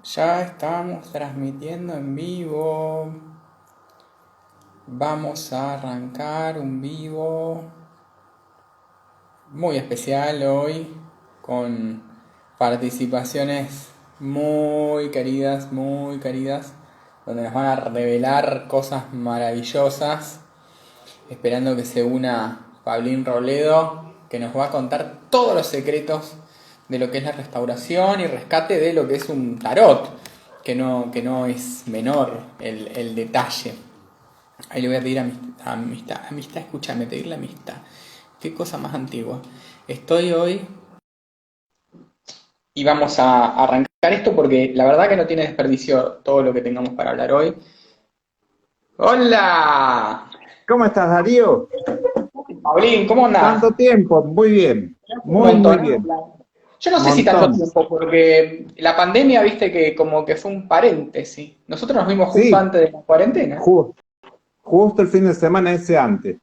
Ya estamos transmitiendo en vivo. Vamos a arrancar un vivo muy especial hoy con participaciones muy queridas, donde nos van a revelar cosas maravillosas. Esperando que se una Pablín Robledo, que nos va a contar todos los secretos de lo que es la restauración y rescate de lo que es un tarot, que no es menor el detalle. Ahí le voy a pedir amistad, escúchame, pedirle amistad. Qué cosa más antigua. Estoy hoy y vamos a arrancar esto porque la verdad que no tiene desperdicio todo lo que tengamos para hablar hoy. ¡Hola! ¿Cómo estás, Darío? Pablín, ¿cómo andás? Tanto tiempo, muy bien, Un muy montón. bien, Yo no sé si tanto montón. tiempo, porque la pandemia, viste que como que fue un paréntesis. Nosotros nos vimos justo Sí, antes de la cuarentena. ju- justo el fin de semana ese antes,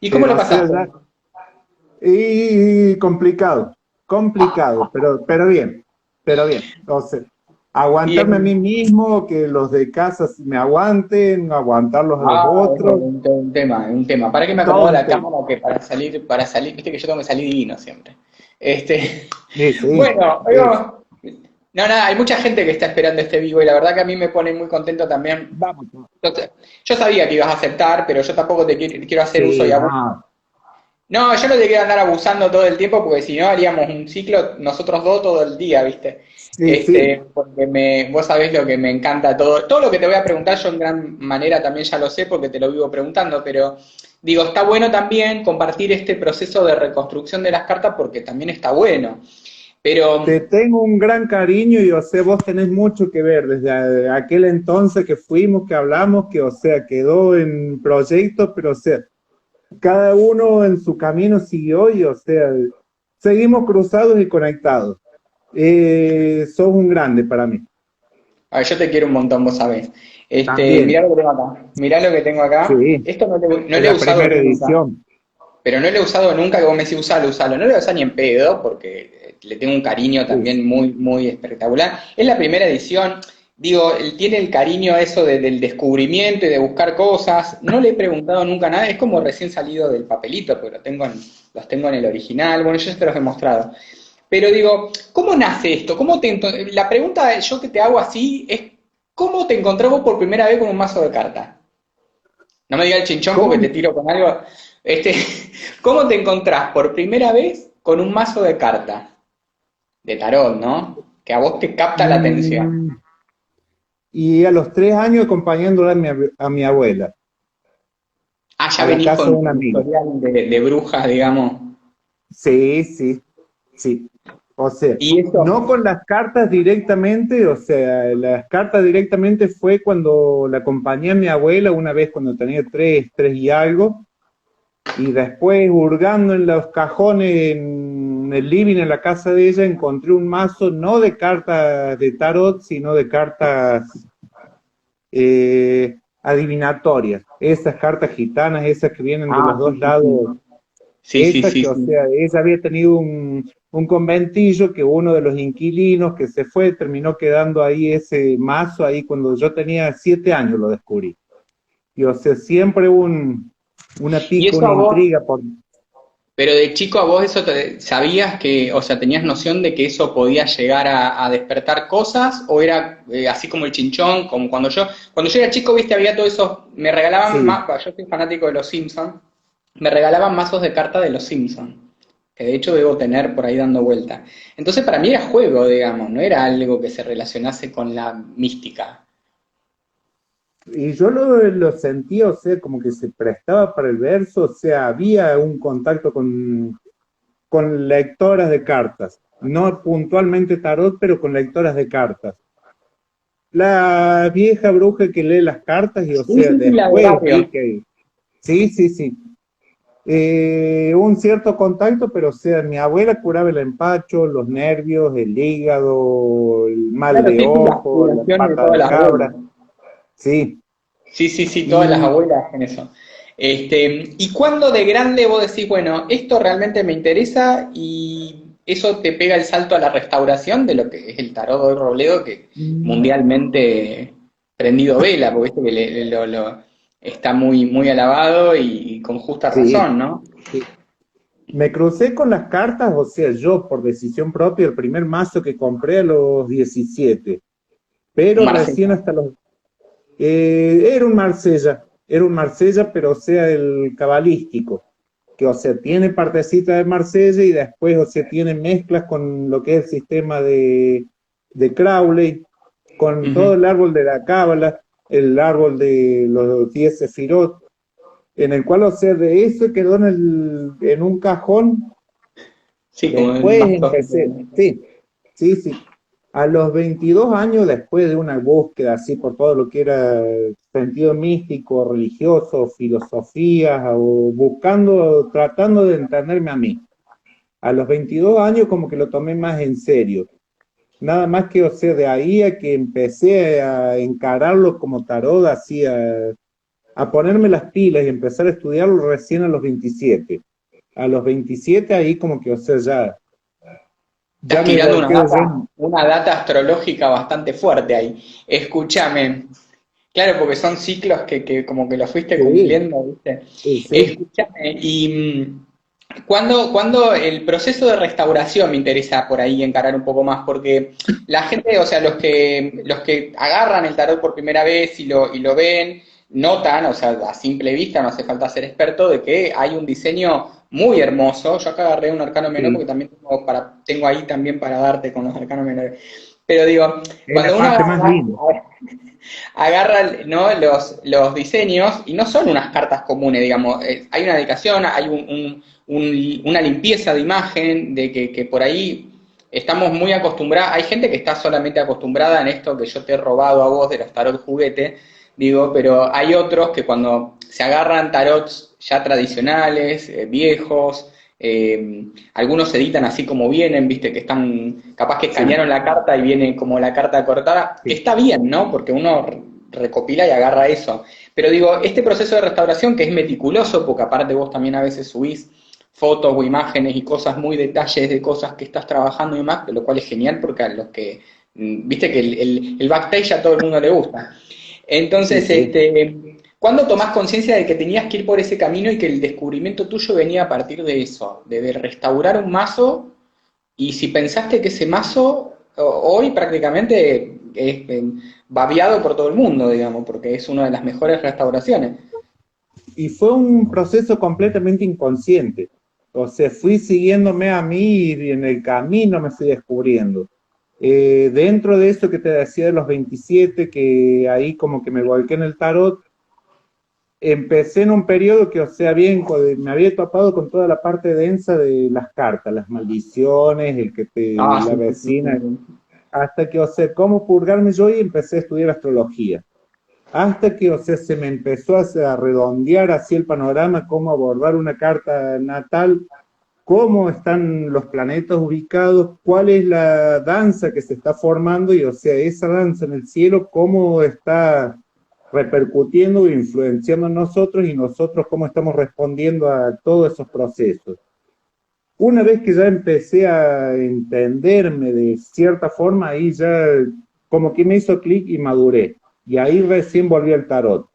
¿Y cómo lo pero o sea, pasaste? ya, y complicado, complicado, pero bien. O sea, Y aguantarme a mí en... mismo, que los de casa me aguanten, aguantarlos a los Eso es otros, un tema, un tema. ¿Para qué me todo acomodo un la tema. cámara que para salir, viste que yo tengo que salir divino siempre? Este, Sí, sí, bueno, es. no, nada, hay mucha gente que está esperando este vivo y la verdad que a mí me pone muy contento también. Vamos. Yo sabía que ibas a aceptar, pero yo tampoco te quiero hacer uso y Sí, abuso. no, No, yo no te quiero andar abusando todo el tiempo porque si no haríamos un ciclo nosotros dos todo el día, ¿viste? sí, sí. Porque vos sabés lo que me encanta todo lo que te voy a preguntar yo en gran manera también ya lo sé porque te lo vivo preguntando, pero digo, está bueno también compartir este proceso de reconstrucción de las cartas porque también está bueno. Te Pero tengo un gran cariño y, o sea, vos tenés mucho que ver desde aquel entonces que fuimos, que hablamos, que, o sea, quedó en proyectos, pero, o sea, cada uno en su camino siguió y, o sea, seguimos cruzados y conectados. Sos un grande para mí. a ver, yo te quiero un montón, vos sabés. Mirá También, lo que tengo acá. Mirá lo que tengo acá. sí, Esto no es lo he la usado primera nunca. edición. Pero no lo he usado nunca, que vos me decís usalo, usalo. No lo voy a usar ni en pedo, porque le tengo un cariño Sí, también muy espectacular. Es la primera edición, digo, él tiene el cariño eso del descubrimiento y de buscar cosas. No le he preguntado nunca nada, es como recién salido del papelito, porque los tengo en el original. Bueno, yo ya te los he mostrado. Pero digo, ¿cómo nace esto? La pregunta yo que te hago así es, ¿cómo te encontrás vos por primera vez con un mazo de cartas? No me diga el chinchón porque ¿cómo? te tiro con algo. Este, ¿Cómo te encontrás por primera vez con un mazo de cartas? De tarot, ¿no? Que a vos te capta la atención. Mm, y a los 3 años acompañándola a mi abuela, Ah, ya a la venís casa de con una amiga. historial de brujas, digamos. Sí, sí, sí. O sea, Y eso, no con las cartas directamente, o sea, las cartas directamente fue cuando la acompañé a mi abuela una vez cuando tenía tres y algo, y después hurgando en los cajones en el living en la casa de ella encontré un mazo no de cartas de tarot, sino de cartas adivinatorias, esas cartas gitanas, esas que vienen de los ah, sí, dos sí, sí. lados. Sí, sí, Esa sí, que, o sí. sea, ella había tenido un conventillo que uno de los inquilinos que se fue terminó quedando ahí ese mazo ahí cuando yo tenía 7 años lo descubrí. Y o sea, siempre una Y pica, eso una a vos, intriga por... pero de chico a vos eso sabías que, o sea, tenías noción de que eso podía llegar a despertar cosas, o era así como el chinchón, como cuando yo era chico, viste, había todo eso, me regalaban Sí, más, yo soy fanático de los Simpsons, me regalaban mazos de cartas de los Simpsons, que de hecho debo tener por ahí dando vuelta. Entonces para mí era juego, digamos, no era algo que se relacionase con la mística. y yo lo sentía, o sea, como que se prestaba para el verso, o sea, había un contacto con lectoras de cartas, no puntualmente tarot, pero con lectoras de cartas. La vieja bruja que lee las cartas y, o Sí, sea, sí, sí, la de después vi barrio. que sí, sí, sí. Un cierto contacto, pero o sea, mi abuela curaba el empacho, los nervios, el hígado, el mal Claro, de sí, sí, las ojo, la curaciones de pata todas de las abuelas. cabra. Sí. Sí, sí, sí, todas las Y abuelas hacen eso. ¿Y cuándo de grande vos decís, bueno, esto realmente me interesa? eso te pega el salto a la restauración de lo que es el tarot de Robledo, que Mm, mundialmente prendido vela, porque viste que está muy, muy alabado y con justa sí, razón, ¿no? sí. Me crucé con las cartas, o sea, yo por decisión propia, el primer mazo que compré a los 17, Un pero recién Marsella. hasta los... era un Marsella, pero o sea, el cabalístico, que o sea, tiene partecita de Marsella y después, o sea, tiene mezclas con lo que es el sistema de Crowley, con todo Ujú. el árbol de la Cábala, el árbol de los 10 Sefirot, en el cual, o sea, de eso quedó en un cajón. Sí, como el Después mazo. empecé, sí, sí, sí. A los 22 años, después de una búsqueda así por todo lo que era sentido místico, religioso, filosofía, o buscando, tratando de entenderme a mí. A los 22 años como que lo tomé más en serio. Nada más que, o sea, de ahí a que empecé a encararlo como tarot, así a ponerme las pilas y empezar a estudiarlo recién a los 27. A los 27 ahí como que, o sea, ya Estás me tirando volqué de lleno. una data astrológica bastante fuerte ahí. Escúchame, claro, porque son ciclos que como que los fuiste Sí, cumpliendo, ¿viste? sí. Escúchame, y cuando el proceso de restauración me interesa por ahí encarar un poco más, porque la gente, o sea, los que agarran el tarot por primera vez y lo ven, notan, o sea, a simple vista, no hace falta ser experto, de que hay un diseño muy hermoso. Yo acá agarré un arcano menor porque Sí, también tengo ahí también para darte con los arcanos menores. Pero digo, es la cuando uno parte más linda. agarra, ¿no? los diseños y no son unas cartas comunes, digamos. Hay una dedicación, hay una limpieza de imagen, de que por ahí estamos muy acostumbrados. Hay gente que está solamente acostumbrada en esto que yo te he robado a vos de los tarot juguete, digo, pero hay otros que cuando se agarran tarots ya tradicionales, viejos, algunos se editan así como vienen, viste, que están, capaz que Sí, escanearon la carta y viene como la carta cortada, que sí. está bien, ¿no? Porque uno recopila y agarra eso. Pero digo, este proceso de restauración que es meticuloso, porque aparte vos también a veces subís fotos o imágenes y cosas, muy detalles de cosas que estás trabajando y demás, lo cual es genial porque a los que, viste que el backstage a todo el mundo le gusta. Sí, Entonces, sí. ¿cuándo tomás conciencia de que tenías que ir por ese camino y que el descubrimiento tuyo venía a partir de eso, de restaurar un mazo? Y si pensaste que ese mazo hoy prácticamente es babeado por todo el mundo, digamos, porque es una de las mejores restauraciones. Y fue un proceso completamente inconsciente. O sea, fui siguiéndome a mí y en el camino me fui descubriendo. Dentro de eso que te decía de los 27, que ahí como que me volqué en el tarot, empecé en un periodo que, o sea, bien, me había topado con toda la parte densa de las cartas, las maldiciones, Ah, la sí, sí, sí, vecina, sí. hasta que, o sea, cómo purgarme yo y empecé a estudiar astrología. Hasta que, o sea, se me empezó a redondear así el panorama, cómo abordar una carta natal, cómo están los planetas ubicados, cuál es la danza que se está formando y, o sea, esa danza en el cielo, cómo está repercutiendo e influenciando en nosotros y nosotros cómo estamos respondiendo a todos esos procesos. Una vez que ya empecé a entenderme de cierta forma, ahí ya como que me hizo clic y maduré. Y ahí recién volví al tarot.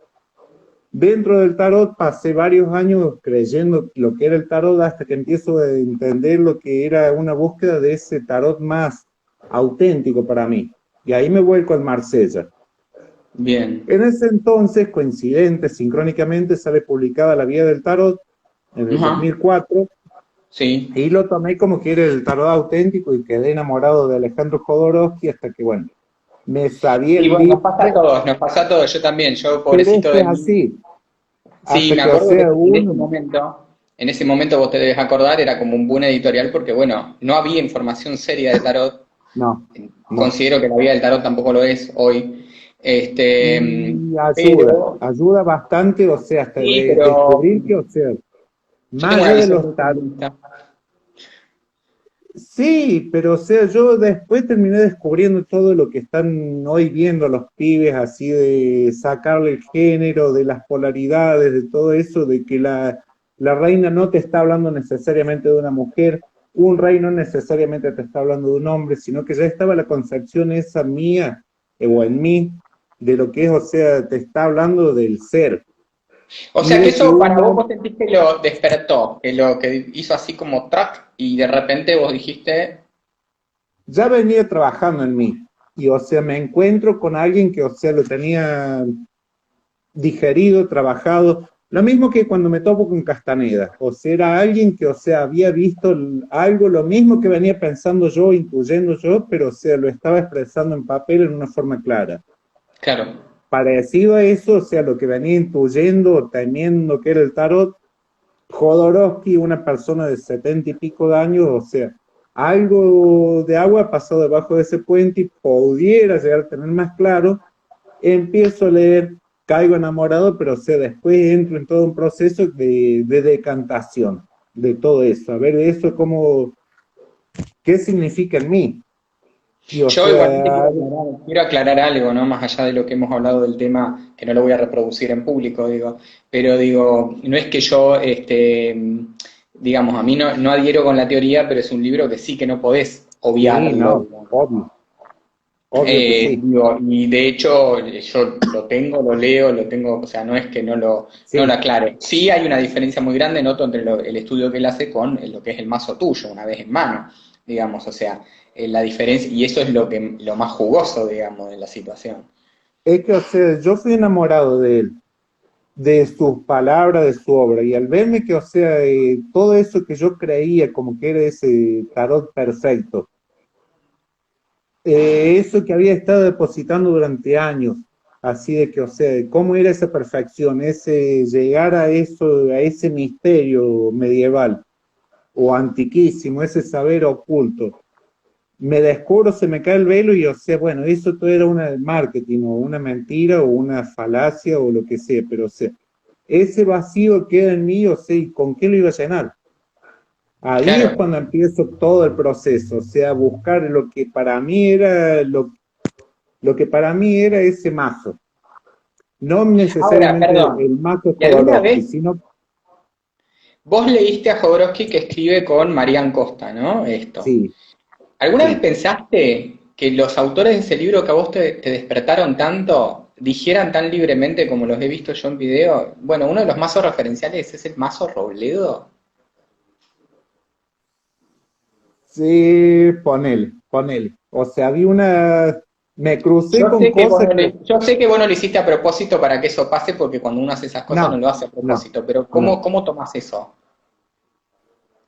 Dentro del tarot pasé varios años creyendo lo que era el tarot hasta que empiezo a entender lo que era una búsqueda de ese tarot más auténtico para mí. Y ahí me vuelco al Marsella. Bien. En ese entonces, coincidente, sincrónicamente, sale publicada La Vía del Tarot en el Ajá. 2004 Sí. y lo tomé como que era el tarot auténtico y quedé enamorado de Alejandro Jodorowsky hasta que, bueno, me sabía Y el bueno, nos pasa a libro, todos, nos pasa a todos, yo también, yo pero es pobrecito que de es mí. así, Sí, hasta me que, o acuerdo que sea, uno, en ese momento vos te debes acordar, era como un boom editorial porque, bueno, no había información seria de tarot. no, no. Considero que la vida del tarot tampoco lo es hoy. Y Pero, ayuda bastante, o sea, hasta sí, de pero descubrir que, o sea, yo tengo más una allá de visión los muy tarot, feminista. sí, pero o sea, yo después terminé descubriendo todo lo que están hoy viendo los pibes, así de sacarle el género, de las polaridades, de todo eso, de que la reina no te está hablando necesariamente de una mujer, un rey no necesariamente te está hablando de un hombre, sino que ya estaba la concepción esa mía, o en mí, de lo que es, o sea, te está hablando del ser. O Y sea que de que eso para vos, uno vos sentís que lo despertó, que lo que hizo así como track y de repente vos dijiste, ya venía trabajando en mí. Y, o sea, me encuentro con alguien que, o sea, lo tenía digerido, trabajado. Lo mismo que cuando me topo con Castaneda. O sea, era alguien que, o sea, había visto algo, lo mismo que venía pensando yo, intuyendo yo, pero, o sea, lo estaba expresando en papel en una forma clara. claro, Parecido a eso, o sea, lo que venía intuyendo, temiendo que era el tarot, Jodorowsky, una persona de 70 y pico de años, o sea, algo de agua pasó debajo de ese puente y pudiera llegar a tener más claro. Empiezo a leer, caigo enamorado, pero o sea, después entro en todo un proceso de decantación de todo eso, a ver eso cómo, qué significa en mí. Y o yo igualmente sea, quiero aclarar algo, ¿no? Más allá de lo que hemos hablado del tema, que no lo voy a reproducir en público, digo, pero digo, no es que yo, digamos, a mí no adhiero con la teoría, pero es un libro que sí que no podés sí, obviarlo, no, digamos. obvio, obvio que sí, Digo, y de hecho yo lo tengo, lo leo, lo tengo, o sea, no es que no lo sí. aclare. Sí hay una diferencia muy grande, noto, entre el estudio que él hace con lo que es el mazo tuyo, una vez en mano, digamos, o sea, la diferencia, y eso es lo más jugoso, digamos, de la situación. Es que, o sea, yo fui enamorado de él, de sus palabras, de su obra, y al verme que, o sea, todo eso que yo creía como que era ese tarot perfecto, eso que había estado depositando durante años, así de que, o sea, cómo era esa perfección, ese llegar a eso, a ese misterio medieval o antiquísimo, ese saber oculto. Me descubro, se me cae el velo y, o sea, bueno, eso todo era una marketing o una mentira o una falacia o lo que sea, pero, o sea, ese vacío queda en mí, o sea, ¿y con qué lo iba a llenar? Ahí es Claro. cuando empiezo todo el proceso, o sea, buscar lo que para mí era lo que para mí era ese mazo. No Ahora, necesariamente el perdón, mazo ¿y alguna Jodorowsky, vez sino, vos leíste a Jodorowsky que escribe con Marian Costa, ¿no? Esto. sí, ¿Alguna vez sí. pensaste que los autores de ese libro que a vos te despertaron tanto dijeran tan libremente como los he visto yo en video? Bueno, uno de los mazos referenciales es el mazo Robledo. Sí, ponele. O sea, había una, me crucé Yo con sé que vos cosas no que, yo sé que vos no lo hiciste a propósito para que eso pase, porque cuando uno hace esas cosas no no, lo hace a no, propósito, pero no. ¿cómo tomás eso?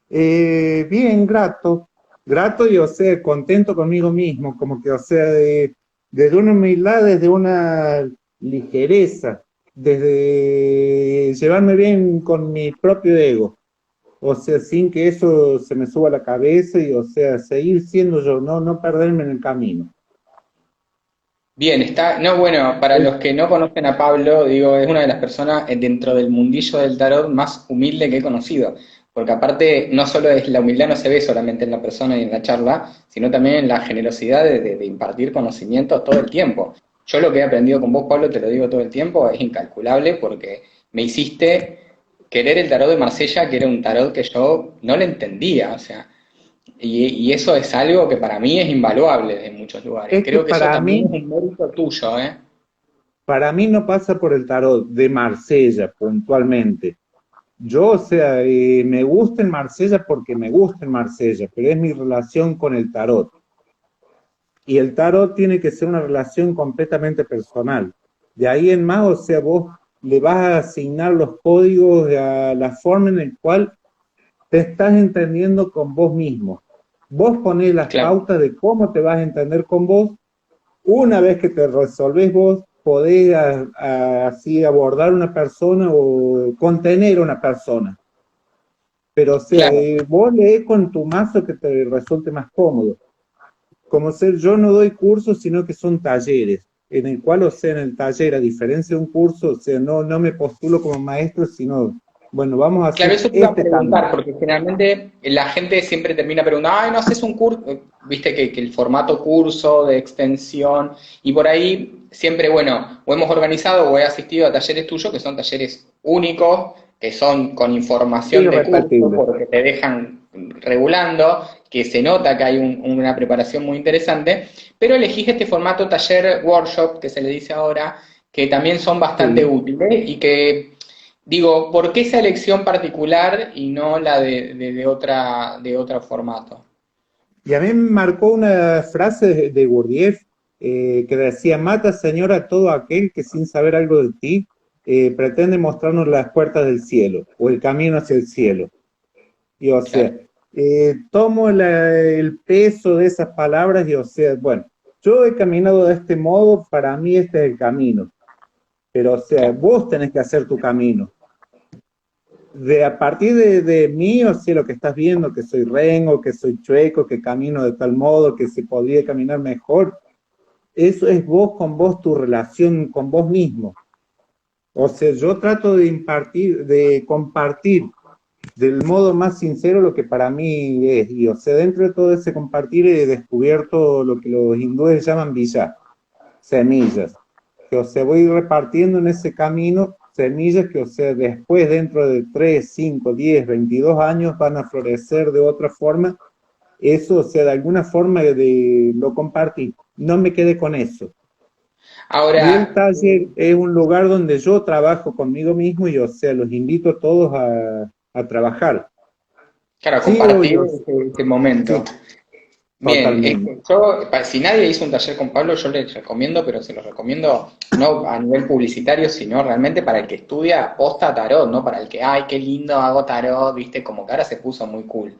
Bien, grato y, o sea, contento conmigo mismo, como que, o sea, desde una humildad, desde una ligereza, desde llevarme bien con mi propio ego. O sea, sin que eso se me suba a la cabeza y, o sea, seguir siendo yo, no perderme en el camino. Bien, está, no, bueno, para Es, los que no conocen a Pablo, digo, es una de las personas dentro del mundillo del tarot más humilde que he conocido, porque aparte no solo es la humildad, no se ve solamente en la persona y en la charla, sino también en la generosidad de impartir conocimientos todo el tiempo. Yo lo que he aprendido con vos, Pablo, te lo digo todo el tiempo, es incalculable porque me hiciste querer el tarot de Marsella, que era un tarot que yo no le entendía, o sea, y eso es algo que para mí es invaluable en muchos lugares. es que Creo que eso también es un mérito tuyo, ¿eh? para mí no pasa por el tarot de Marsella puntualmente. Yo, o sea, me gusta en Marsella porque me gusta en Marsella, pero es mi relación con el tarot. Y el tarot tiene que ser una relación completamente personal. De ahí en más, o sea, vos le vas a asignar los códigos a la forma en la cual te estás entendiendo con vos mismo. Vos ponés las Claro, pautas de cómo te vas a entender con vos. Una vez que te resolvés vos, podés así abordar una persona o contener a una persona. Pero, o sea, claro. vos lees con tu mazo que te resulte más cómodo. Como ser, yo no doy cursos, sino que son talleres, en el cual, o sea, en el taller, a diferencia de un curso, o sea, no me postulo como maestro, sino, bueno, vamos a Claro, hacer eso te iba a este camino. preguntar, porque generalmente la gente siempre termina preguntando, ay, no haces un curso, viste que el formato curso de extensión, y por ahí siempre, bueno, o hemos organizado o he asistido a talleres tuyos, que son talleres únicos, que son con información de curso, Irrepetible. porque te dejan regulando, que se nota que hay una preparación muy interesante, pero elegís este formato taller workshop, que se le dice ahora, que también son bastante Sí. útiles y que, digo, ¿por qué esa elección particular y no la de otro formato? Y a mí me marcó una frase de Gurdjieff que decía, mata, Señor, a todo aquel que sin saber algo de ti pretende mostrarnos las puertas del cielo o el camino hacia el cielo. Y o sea, Claro. tomo el peso de esas palabras y o sea, bueno, yo he caminado de este modo, para mí este es el camino, pero o sea, Claro. vos tenés que hacer tu camino. A partir de mí, o sea, lo que estás viendo, que soy rengo, que soy chueco, que camino de tal modo, que se podría caminar mejor, eso es vos con vos, tu relación con vos mismo. O sea, yo trato de impartir, de compartir del modo más sincero lo que para mí es. Y o sea, dentro de todo ese compartir he descubierto lo que los hindúes llaman villa, semillas. Que o sea, voy repartiendo en ese camino semillas que o sea, después dentro de 3 5 10 22 años van a florecer de otra forma. Eso, o sea, de alguna forma lo compartí. No me quedé con eso. Y el Ahora, taller es un lugar donde yo trabajo conmigo mismo y, o sea, los invito a todos a trabajar. claro, Sigo compartir yo, ese momento. sí, Bien, es totalmente. que yo, si nadie hizo un taller con Pablo, yo les recomiendo, pero se los recomiendo no a nivel publicitario, sino realmente para el que estudia posta tarot, no para el que, ay, qué lindo hago tarot, viste, como que ahora se puso muy cool.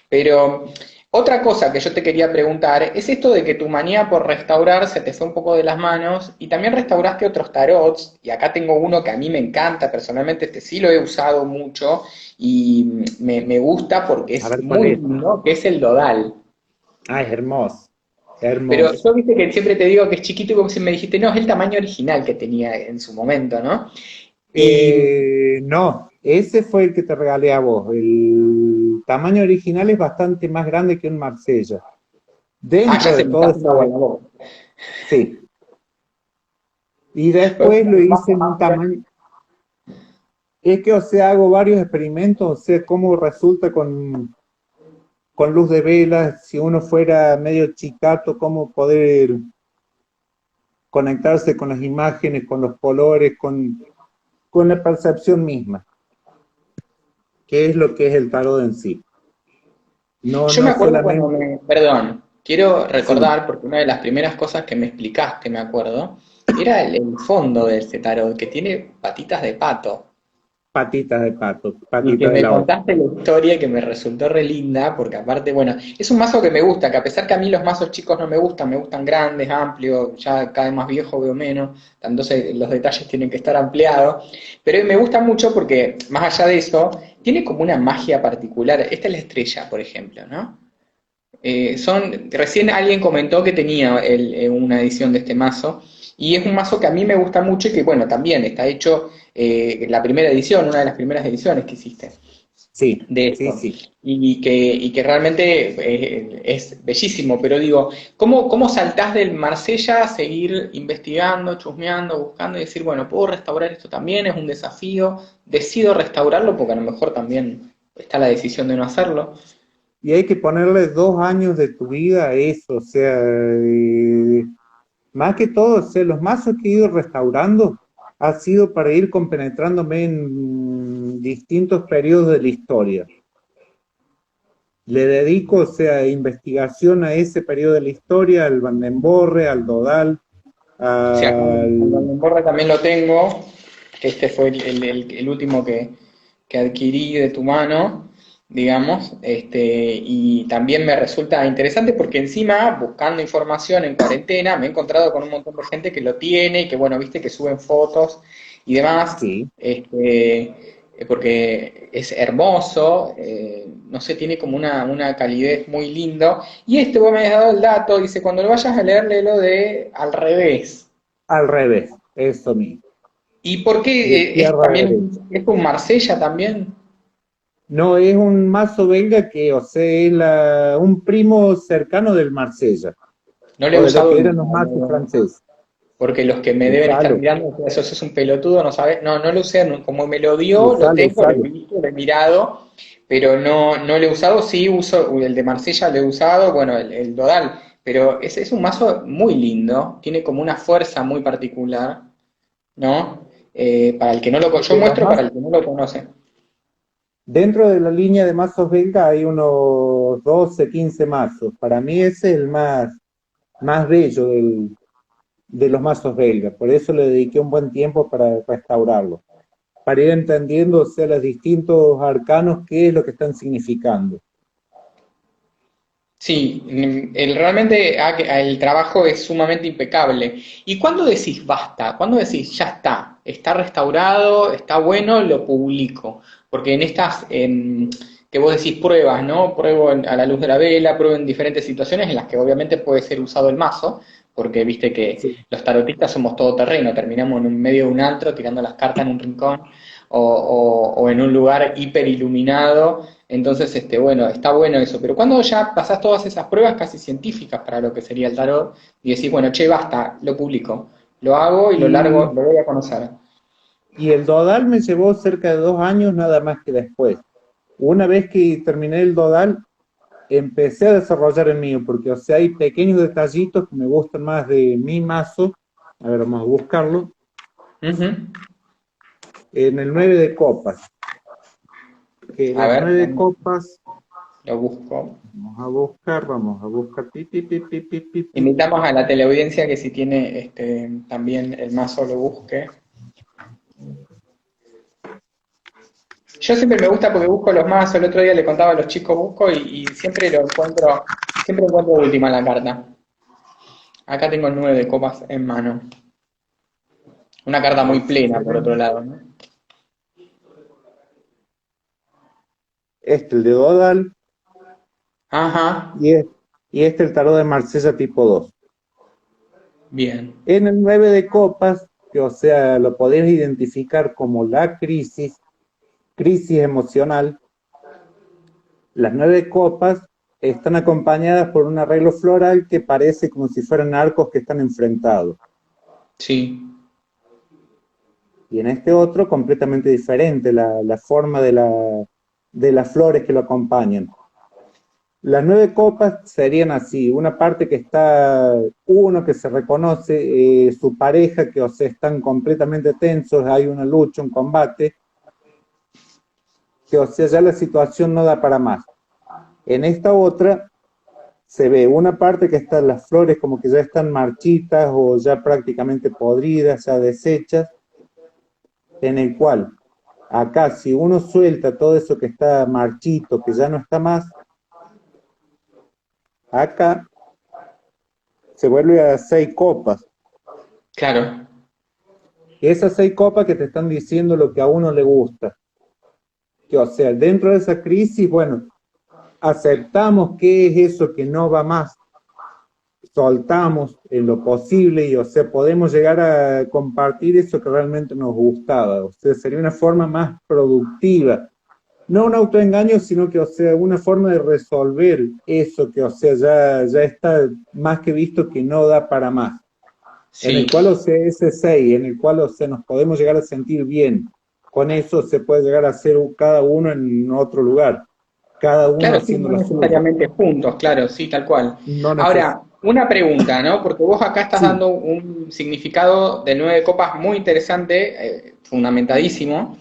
Pero otra cosa que yo te quería preguntar es esto de que tu manía por restaurar se te fue un poco de las manos y también restauraste otros tarots, y acá tengo uno que a mí me encanta, personalmente este sí lo he usado mucho y me gusta porque A es ver cuál muy es. lindo, que es el Dodal. Ah, es hermoso, Pero hermoso. yo viste que siempre te digo que es chiquito y como si me dijiste, no, es el tamaño original que tenía en su momento, ¿no? Y, No, ese fue el que te regalé a vos. El tamaño original es bastante más grande que un Marsella. ya Dentro se de me está todo haciendo esa, agua en la boca. sí. Y Bueno, después lo hice en un tamaño. Es que, o sea, hago varios experimentos, o sea, cómo resulta con luz de velas, si uno fuera medio chicato, cómo poder conectarse con las imágenes, con los colores, con la percepción misma, que es lo que es el tarot en sí. No, yo me no acuerdo cuando solamente, perdón, quiero sí, recordar, porque una de las primeras cosas que me explicaste, me acuerdo, era el fondo de ese tarot, que tiene patitas de pato. patitas de pato, Y que patitas de me la otra. contaste la historia que me resultó re linda, porque aparte, bueno, es un mazo que me gusta, que a pesar que a mí los mazos chicos no me gustan grandes, amplios, ya cada vez más viejo veo menos, entonces los detalles tienen que estar ampliados, pero me gusta mucho porque, más allá de eso, tiene como una magia particular. Esta es la estrella, por ejemplo, ¿no? Recién alguien comentó que tenía una edición de este mazo, y es un mazo que a mí me gusta mucho y que, bueno, también está hecho la primera edición, una de las primeras ediciones que hiciste Sí, de sí, esto, sí. y que realmente es bellísimo, pero digo, ¿cómo saltás del Marsella a seguir investigando, chusmeando, buscando y decir, bueno, puedo restaurar esto también, es un desafío, decido restaurarlo porque a lo mejor también está la decisión de no hacerlo? Y hay que ponerle 2 años de tu vida a eso, o sea, más que todo, o sea, los mazos que he ido restaurando ha sido para ir compenetrándome en distintos periodos de la historia. Le dedico, o sea, investigación a ese periodo de la historia, al Vandemborre, al Dodal, Sí, acá el al... Valdenborre también lo tengo, que este fue el último que adquirí de tu mano, digamos, y también me resulta interesante porque encima, buscando información en cuarentena, me he encontrado con un montón de gente que lo tiene y que, bueno, viste, que suben fotos y demás, Sí, porque es hermoso, no sé, tiene como una calidez muy lindo. Y vos me has dado el dato, dice, cuando lo vayas a leer, léelo de al revés. al revés, eso mismo, ¿Y por de qué es izquierda a también, derecha. es con Marsella también? No, es un mazo belga que, o sea, es un primo cercano del Marsella, No lo he o de lo usado que eran nunca. los mazos franceses. Porque los que me deben estar Usalo, mirando, eso es un pelotudo, no sabe, no lo usé, como me lo dio, lo usalo, tengo, lo he usalo. visto, lo he mirado, pero no lo he usado, sí uso el de Marsella, lo he usado, bueno, el Dodal, pero es un mazo muy lindo, tiene como una fuerza muy particular, ¿no? Para el que no yo De los muestro para más, el que no lo conoce. dentro de la línea de mazos belga hay unos 12, 15 mazos. Para mí ese es el más bello de los mazos belgas. Por eso le dediqué un buen tiempo para restaurarlo. Para ir entendiendo, o sea, los distintos arcanos, qué es lo que están significando. Sí, realmente el trabajo es sumamente impecable. ¿Y cuándo decís basta? ¿Cuándo decís ya está? Está restaurado, está bueno, lo publico? Porque en estas que vos decís pruebas, ¿no? Pruebo a la luz de la vela, pruebo en diferentes situaciones en las que obviamente puede ser usado el mazo, porque viste que Sí. los tarotistas somos todoterreno, terminamos en un medio de un antro tirando las cartas en un rincón o en un lugar hiper iluminado. Entonces, bueno, está bueno eso, pero cuando ya pasás todas esas pruebas casi científicas para lo que sería el tarot y decís, bueno, che, basta, lo publico, lo hago y lo largo, Y, lo voy a conocer. y el Dodal me llevó cerca de 2 años nada más que después. Una vez que terminé el Dodal, empecé a desarrollar el mío, porque o sea, hay pequeños detallitos que me gustan más de mi mazo. A ver, vamos a buscarlo. Ujú. En el 9 de copas. Que A las ver, 9 de copas, lo busco. vamos a buscar, pi, pi, pi, pi, pi, pi, pi. Invitamos a la teleaudiencia que si tiene también el mazo lo busque. Yo siempre me gusta porque busco los mazos, el otro día le contaba a los chicos busco y siempre encuentro última la carta. Acá tengo el 9 de copas en mano. Una carta A muy ver si plena, se por otro ven. lado, ¿no? Este, el de Dodal, Ajá, y, y este, el tarot de Marsella tipo 2. bien. En el 9 de copas, que o sea, lo podés identificar como la crisis emocional. Las 9 copas están acompañadas por un arreglo floral que parece como si fueran arcos que están enfrentados. Sí, Y en este otro, completamente diferente, la forma de las flores que lo acompañan. Las 9 copas serían así, una parte que está uno que se reconoce, su pareja, que o sea, están completamente tensos, hay una lucha, un combate, que o sea, ya la situación no da para más. En esta otra se ve una parte que están las flores como que ya están marchitas o ya prácticamente podridas, ya deshechas, en el cual acá si uno suelta todo eso que está marchito, que ya no está más, acá se vuelve a 6 copas. claro. Y esas 6 copas que te están diciendo lo que a uno le gusta. Que, o sea, dentro de esa crisis, bueno, aceptamos que es eso que no va más, soltamos en lo posible y, o sea, podemos llegar a compartir eso que realmente nos gustaba. O sea, sería una forma más productiva. No un autoengaño, sino que, o sea, una forma de resolver eso que, o sea, ya está más que visto que no da para más. En el Sí. cual, o sea, ese 6, en el cual, o sea, nos podemos llegar a sentir bien. Con eso se puede llegar a hacer cada uno en otro lugar, cada uno Claro, sí, haciendo no lo suyo. necesariamente juntos, claro, sí, tal cual. No neces Ahora, una pregunta, ¿no? Porque vos acá estás Sí, dando un significado de 9 copas muy interesante, fundamentadísimo.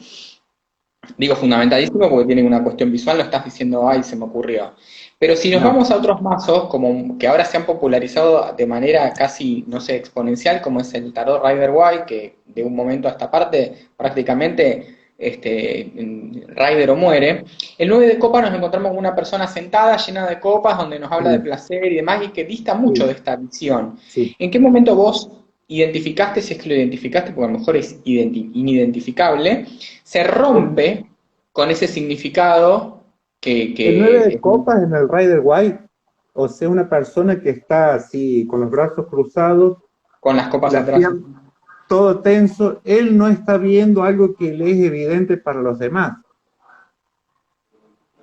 Digo fundamentadísimo porque tiene una cuestión visual, no estás diciendo, ay, se me ocurrió. Pero si nos no, vamos a otros mazos, como que ahora se han popularizado de manera casi, no sé, exponencial, como es el tarot Rider White, que de un momento a esta parte prácticamente Rider o muere. El 9 de copas nos encontramos con una persona sentada, llena de copas, donde nos habla de sí, placer y demás, y que dista mucho de sí, esta visión. sí. ¿En qué momento vos identificaste, si es que lo identificaste, porque a lo mejor es inidentificable, se El, rompe con ese significado el 9 de que copas en el Rider White, o sea, una persona que está así, con los brazos cruzados, con las copas la atrás. pierna, todo tenso, él no está viendo algo que le es evidente para los demás.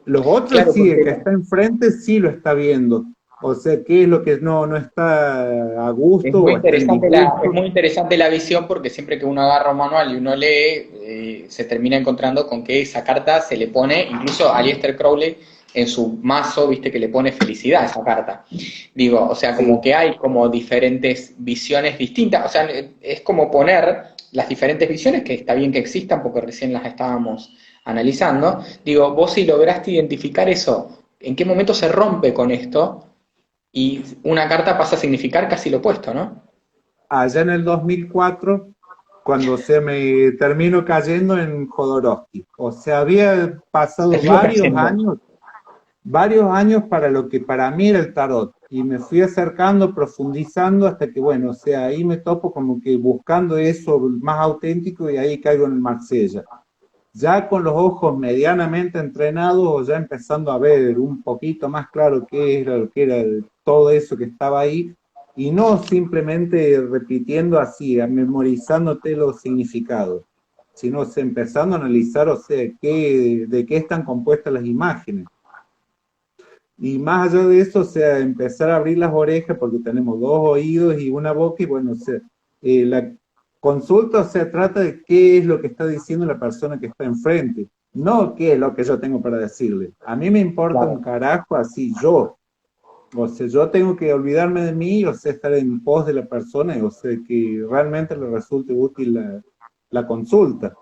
Los otros Claro, sí, el porque que está enfrente sí lo está viendo. O sea, qué es lo que no está a gusto o está en Es disgusto. muy interesante la visión porque siempre que uno agarra un manual y uno lee, se termina encontrando con que esa carta se le pone, incluso a Aleister Crowley en su mazo, viste que le pone felicidad a esa carta. Digo, o sea, como Sí. que hay como diferentes visiones distintas, o sea, es como poner las diferentes visiones, que está bien que existan porque recién las estábamos analizando. Digo, vos si lograste identificar eso, ¿en qué momento se rompe con esto? Y una carta pasa a significar casi lo opuesto, ¿no? Allá en el 2004, cuando se me termino cayendo en Jodorowsky. O sea, había pasado Terminó cayendo. varios años para lo que para mí era el tarot. Y me fui acercando, profundizando hasta que, bueno, o sea, ahí me topo como que buscando eso más auténtico y ahí caigo en el Marsella. Ya con los ojos medianamente entrenados, o ya empezando a ver un poquito más claro qué era lo que era todo eso que estaba ahí, y no simplemente repitiendo así, memorizándote los significados, sino o sea, empezando a analizar, o sea, de qué están compuestas las imágenes. Y más allá de eso, o sea, empezar a abrir las orejas porque tenemos dos oídos y una boca y bueno, o sea, la consulta, o sea, trata de qué es lo que está diciendo la persona que está enfrente, no qué es lo que yo tengo para decirle. A mí me importa un Claro. carajo así yo. O sea, yo tengo que olvidarme de mí, o sea, estar en pos de la persona, o sea, que realmente le resulte útil la consulta.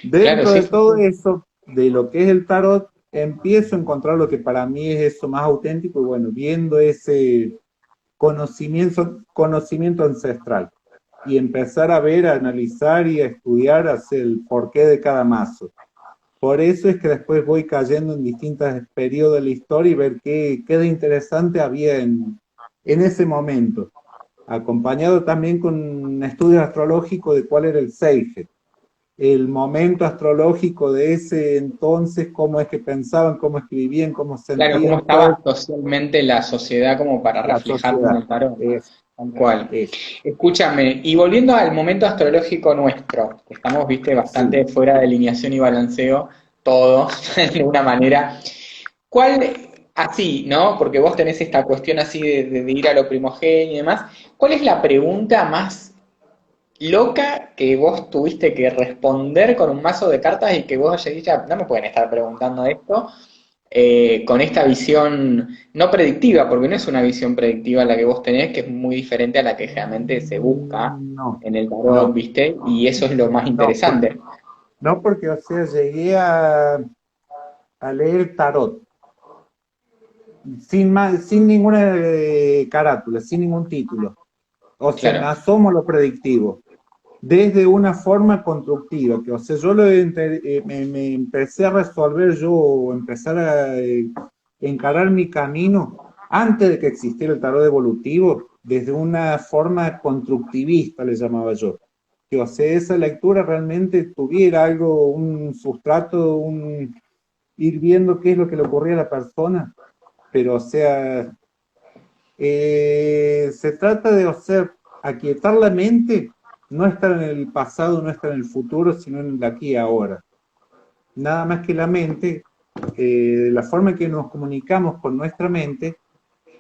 Claro, Dentro sí, de sí, todo sí. eso, de lo que es el tarot, empiezo a encontrar lo que para mí es eso más auténtico y bueno, viendo ese conocimiento ancestral y empezar a ver, a analizar y a estudiar hacia el porqué de cada mazo. Por eso es que después voy cayendo en distintos periodos de la historia y ver qué de interesante había en ese momento, acompañado también con un estudio astrológico de cuál era el Seige, el momento astrológico de ese entonces, cómo es que pensaban, cómo escribían, cómo Claro, cómo sentían estaba todo socialmente la sociedad como para la reflejarlo en sociedad. el tarot. Es, Tal cual. es, Escúchame, y volviendo al momento astrológico nuestro, que estamos, viste, sí. bastante fuera de alineación y balanceo, todos, de una manera. ¿Cuál, así, ¿no? Porque vos tenés esta cuestión así de ir a lo primogénito y demás. ¿Cuál es la pregunta más loca que vos tuviste que responder con un mazo de cartas y que vos dijiste, "Ah, no me pueden estar preguntando esto con esta visión no predictiva, porque no es una visión predictiva la que vos tenés, que es muy diferente a la que generalmente se busca No, en el tarot, no, ¿viste? Y eso es lo más no, interesante. no porque, o sea, llegué a leer tarot sin ninguna carátula, sin ningún título. O sea, me Claro, asomo a lo predictivo, desde una forma constructiva, que o sea, me empecé a resolver yo, o empezar a encarar mi camino antes de que existiera el tarot evolutivo, desde una forma constructivista, le llamaba yo. Que o sea, esa lectura realmente tuviera algo, un sustrato, ir viendo qué es lo que le ocurría a la persona, pero o sea, se trata de, o sea, aquietar la mente, no estar en el pasado, no estar en el futuro, sino en el aquí y ahora. Nada más que la mente, la forma en que nos comunicamos con nuestra mente,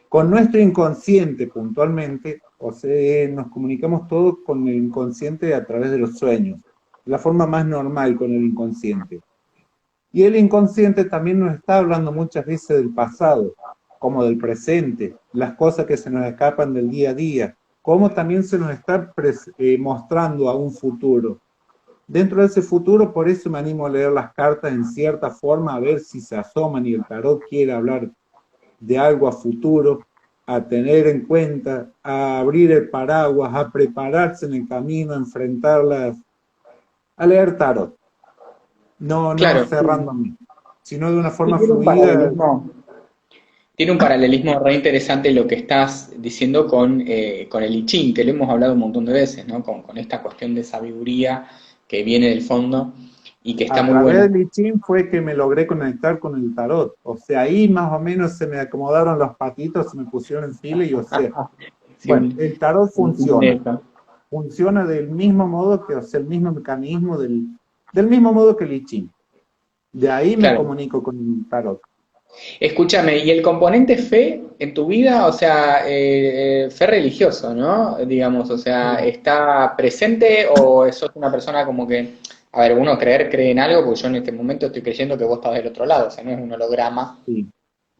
con nuestro inconsciente puntualmente, o sea, nos comunicamos todos con el inconsciente a través de los sueños, la forma más normal con el inconsciente. Y el inconsciente también nos está hablando muchas veces del pasado, como del presente, las cosas que se nos escapan del día a día, como también se nos está mostrando a un futuro. Dentro de ese futuro, por eso me animo a leer las cartas en cierta forma, a ver si se asoman y el tarot quiere hablar de algo a futuro, a tener en cuenta, a abrir el paraguas, a prepararse en el camino, a enfrentarlas, a leer tarot. No claro, sí. cerrándome, sino de una Sí, forma fluida. tiene un paralelismo re interesante lo que estás diciendo con el I Ching, que lo hemos hablado un montón de veces, ¿no? Con esta cuestión de sabiduría que viene del fondo y que está A muy través buena. del I Ching fue que me logré conectar con el tarot. O sea, ahí más o menos se me acomodaron los patitos, se me pusieron en fila y, o sea, Sí, bueno, el tarot un de funciona. eso. Funciona del mismo modo que, o sea, el mismo mecanismo del mismo modo que el I Ching. De ahí me Claro. comunico con el tarot. Escúchame, ¿y el componente fe en tu vida? O sea, fe religioso, ¿no? Digamos, o sea, Sí, ¿está presente o sos una persona como que, a ver, uno cree en algo, porque yo en este momento estoy creyendo que vos estás del otro lado, o sea, no es un holograma sí,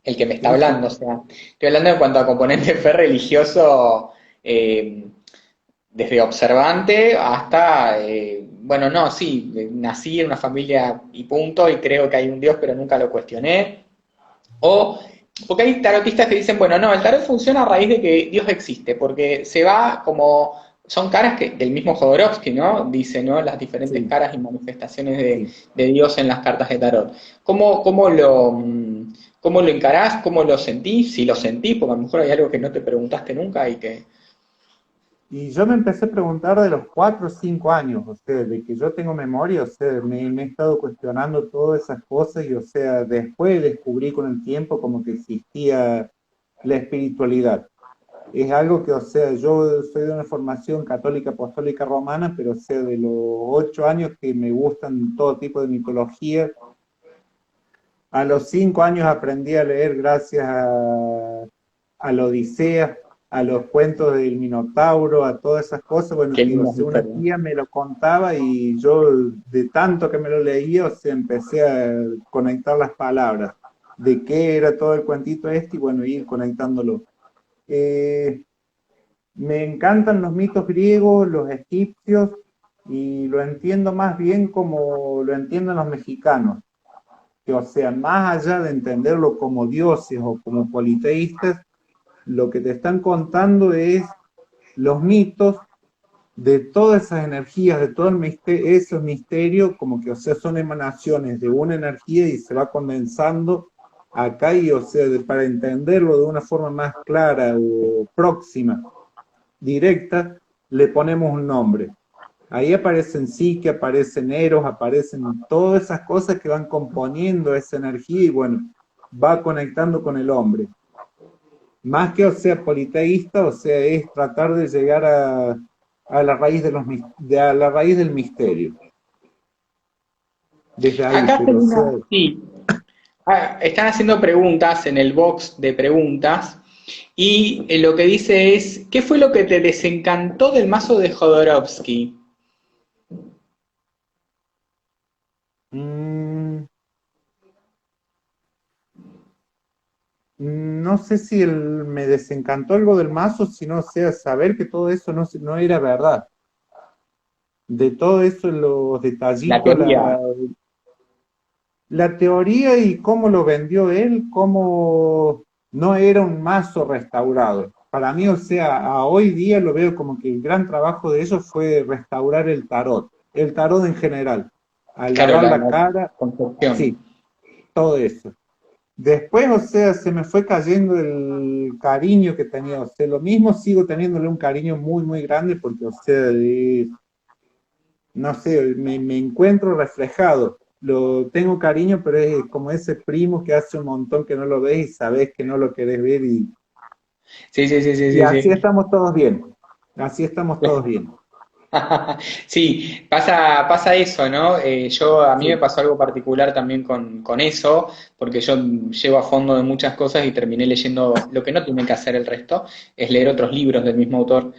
el que me está sí, sí. hablando, o sea, estoy hablando en cuanto a componente fe religioso, eh, desde observante hasta, bueno, no, sí, nací en una familia y punto, y creo que hay un Dios, pero nunca lo cuestioné. O, porque hay tarotistas que dicen, bueno, no, el tarot funciona a raíz de que Dios existe, porque se va como, son caras que, del mismo Jodorowsky, ¿no? Dice, ¿no? Las diferentes Sí, caras y manifestaciones sí. de Dios en las cartas de tarot. ¿Cómo lo encarás? ¿Cómo lo sentís? Si lo sentís, porque a lo mejor hay algo que no te preguntaste nunca y que... Y yo me empecé a preguntar de los 4 o 5 años, o sea, de que yo tengo memoria, o sea, me he estado cuestionando todas esas cosas y, o sea, después descubrí con el tiempo como que existía la espiritualidad. Es algo que, o sea, yo soy de una formación católica apostólica romana, pero, o sea, de los 8 años que me gustan todo tipo de mitología, a los 5 años aprendí a leer gracias a la Odisea, a los cuentos del Minotauro, a todas esas cosas. Bueno, Qué tío, o linda sea, una historia. tía me lo contaba y yo de tanto que me lo leía, o sea, empecé a conectar las palabras de qué era todo el cuentito este y bueno, ir conectándolo. Eh, Me encantan los mitos griegos, los egipcios y lo entiendo más bien como lo entienden los mexicanos que, o sea, más allá de entenderlo como dioses o como politeístas, lo que te están contando es los mitos de todas esas energías, de todo esos misterios, como que, o sea, son emanaciones de una energía y se va condensando acá y, o sea, para entenderlo de una forma más clara o próxima, directa, le ponemos un nombre. Ahí aparecen psique, aparecen eros, aparecen todas esas cosas que van componiendo esa energía y bueno, va conectando con el hombre. Más que, o sea, politeísta, o sea, es tratar de llegar a la raíz a la raíz del misterio. Desde ahí, Acá pero, o tengo sea, una, sí, están haciendo preguntas en el box de preguntas y lo que dice es, ¿qué fue lo que te desencantó del mazo de Jodorowsky? mm, no sé si me desencantó algo del mazo, sino, o sea, saber que todo eso no era verdad. De todo eso, los La detallitos, teoría. la teoría y cómo lo vendió él, cómo no era un mazo restaurado. Para mí, o sea, a hoy día lo veo como que el gran trabajo de ellos fue restaurar el tarot en general, al Claro, lavar la la cara, concepción. sí, todo eso. Después, o sea, se me fue cayendo el cariño que tenía, o sea, lo mismo sigo teniéndole un cariño muy, muy grande porque, o sea, no sé, me encuentro reflejado. Lo tengo cariño, pero es como ese primo que hace un montón que no lo ves y sabes que no lo querés ver Sí, sí, sí, sí, y sí, así sí. estamos todos bien. Así estamos todos bien. Sí, pasa eso, ¿no? A mí me Sí, pasó algo particular también con eso, porque yo llevo a fondo de muchas cosas y terminé leyendo lo que no tiene que hacer el resto, es leer otros libros del mismo autor,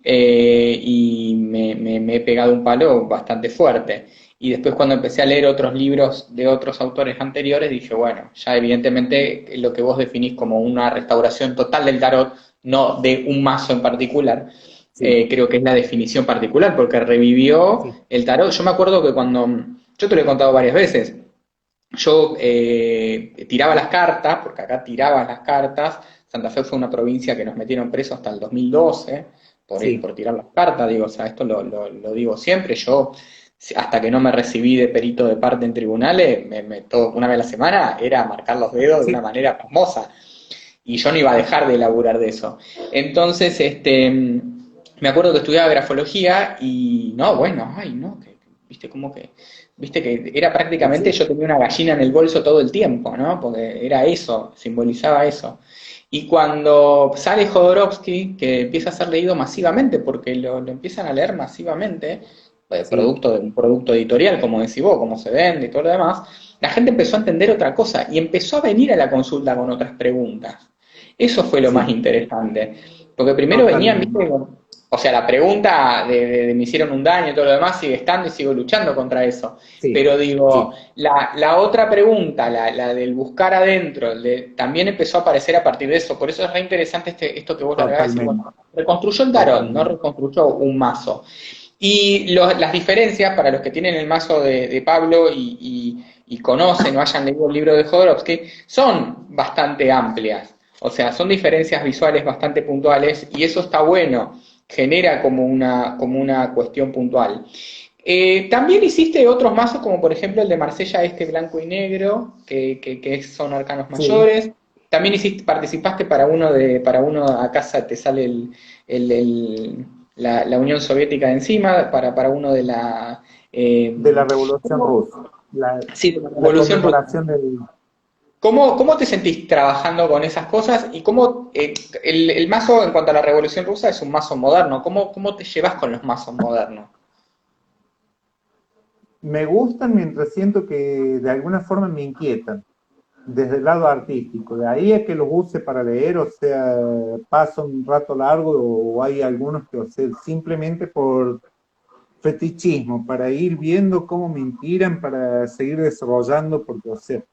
y me he pegado un palo bastante fuerte. Y después cuando empecé a leer otros libros de otros autores anteriores, dije, bueno, ya evidentemente lo que vos definís como una restauración total del tarot, no de un mazo en particular, sí, creo que es la definición particular, porque revivió sí, el tarot. Yo me acuerdo que cuando, yo te lo he contado varias veces, yo tiraba las cartas, porque acá tiraba las cartas, Santa Fe fue una provincia que nos metieron presos hasta el 2012 sí, por tirar las cartas, digo, o sea, esto lo digo siempre, yo hasta que no me recibí de perito de parte en tribunales, una vez a la semana era marcar los dedos de una sí, manera pasmosa y yo no iba a dejar de laburar de eso. Entonces, me acuerdo que estudiaba grafología y no, bueno, ay, no, viste como que, viste que era prácticamente sí, yo tenía una gallina en el bolso todo el tiempo, ¿no? Porque era eso, simbolizaba eso. Y cuando sale Jodorowsky, que empieza a ser leído masivamente, porque lo empiezan a leer masivamente, sí, producto de un producto editorial, como decís vos, como se vende y todo lo demás, la gente empezó a entender otra cosa y empezó a venir a la consulta con otras preguntas. Eso fue lo más Sí, interesante. Porque primero venían, totalmente. viste, o sea, la pregunta de me hicieron un daño y todo lo demás sigue estando y sigo luchando contra eso. Sí, Pero digo, sí, la otra pregunta, la del buscar adentro, también empezó a aparecer a partir de eso. Por eso es re interesante esto que vos largás, decir, totalmente, bueno, reconstruyó el tarot, no totalmente. reconstruyó un mazo. Y las diferencias, para los que tienen el mazo de Pablo y conocen o hayan leído el libro de Jodorowsky, son bastante amplias. O sea, son diferencias visuales bastante puntuales y eso está bueno, genera como una cuestión puntual. También hiciste otros mazos, como por ejemplo el de Marsella, este blanco y negro, que son arcanos Sí, mayores. También participaste para uno, acá te sale la Unión Soviética de encima, para uno de la, de la eh, Revolución Rusa, sí, de la la Revolución Rusa. conmemoración del... ¿Cómo te sentís trabajando con esas cosas? Y cómo el mazo en cuanto a la Revolución Rusa es un mazo moderno. ¿Cómo te llevas con los mazos modernos? Me gustan mientras siento que de alguna forma me inquietan, desde el lado artístico. De ahí a que los use para leer, o sea, paso un rato largo o hay algunos que, o sea, simplemente por fetichismo, para ir viendo cómo me inspiran para seguir desarrollando, porque, o sea,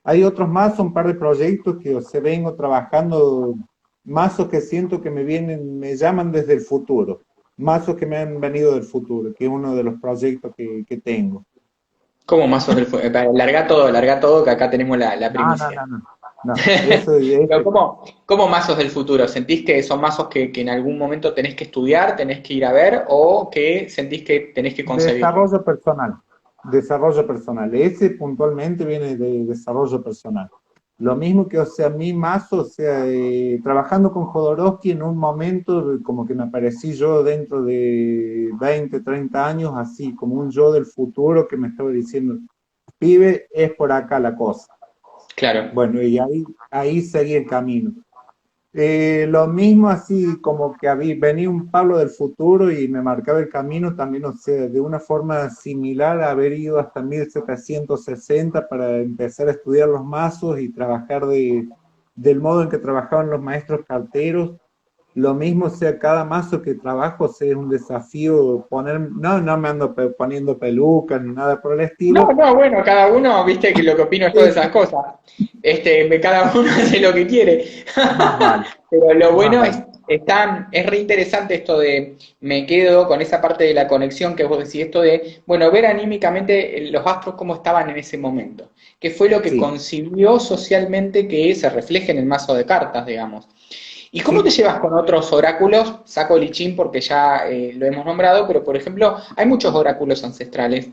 hay otros más, un par de proyectos que, o sea, vengo trabajando, mazos que siento que me vienen, me llaman desde el futuro, mazos que me han venido del futuro, que es uno de los proyectos que tengo. ¿Cómo mazos del futuro? Larga todo, que acá tenemos la No, no, primicia. no, no. No, eso es Pero ¿cómo mazos del futuro? ¿Sentís que son mazos que en algún momento tenés que estudiar, tenés que ir a ver, o que sentís que tenés que concebir? desarrollo personal. Desarrollo personal. Ese puntualmente viene de desarrollo personal. Lo mismo que, o sea, mi mazo, o sea, trabajando con Jodorowsky en un momento como que me aparecí yo dentro de 20 30 años, así como un yo del futuro que me estaba diciendo, pibe, es por acá la cosa. Claro. Bueno, y ahí seguí el camino. Lo mismo así como que venía un Pablo del futuro y me marcaba el camino también, o sea, de una forma similar a haber ido hasta 1760 para empezar a estudiar los mazos y trabajar del modo en que trabajaban los maestros carteros. Lo mismo, o sea, cada mazo que trabajo, o sea, es un desafío poner, no me ando poniendo pelucas ni nada por el No, estilo. no, bueno, cada uno, viste que lo que opino es todas esas cosas. Cada uno hace lo que quiere. Más vale, Pero lo más bueno vale. es re interesante esto de, me quedo con esa parte de la conexión que vos decís, esto de, bueno, ver anímicamente los astros cómo estaban en ese momento. ¿Qué fue lo que Sí, concibió socialmente que se refleje en el mazo de cartas, digamos? ¿Y cómo te sí, llevas con otros oráculos? Saco el I Ching porque ya lo hemos nombrado, pero por ejemplo, hay muchos oráculos ancestrales.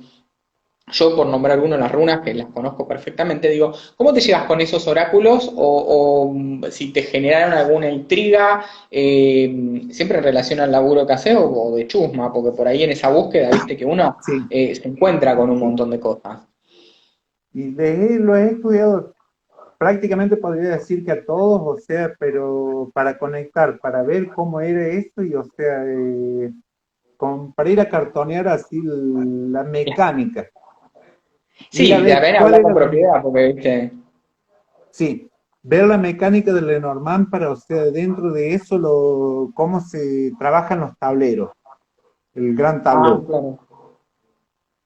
Yo, por nombrar uno, las runas, que las conozco perfectamente, digo, ¿cómo te llevas con esos oráculos? O si te generaron alguna intriga, siempre en relación al laburo que haces o de chusma, porque por ahí en esa búsqueda, viste que uno sí, se encuentra con un sí. montón de cosas. Y lo he estudiado prácticamente podría decir que a todos, o sea, pero para conectar, para ver cómo era esto y, o sea, para ir a cartonear así la mecánica, ir a Sí, de ver haber cuál hablar era con propiedad, porque viste. sí, ver la mecánica de Lenormand para, o sea, dentro de eso, cómo se trabajan los tableros, el gran Ah, tablero. claro.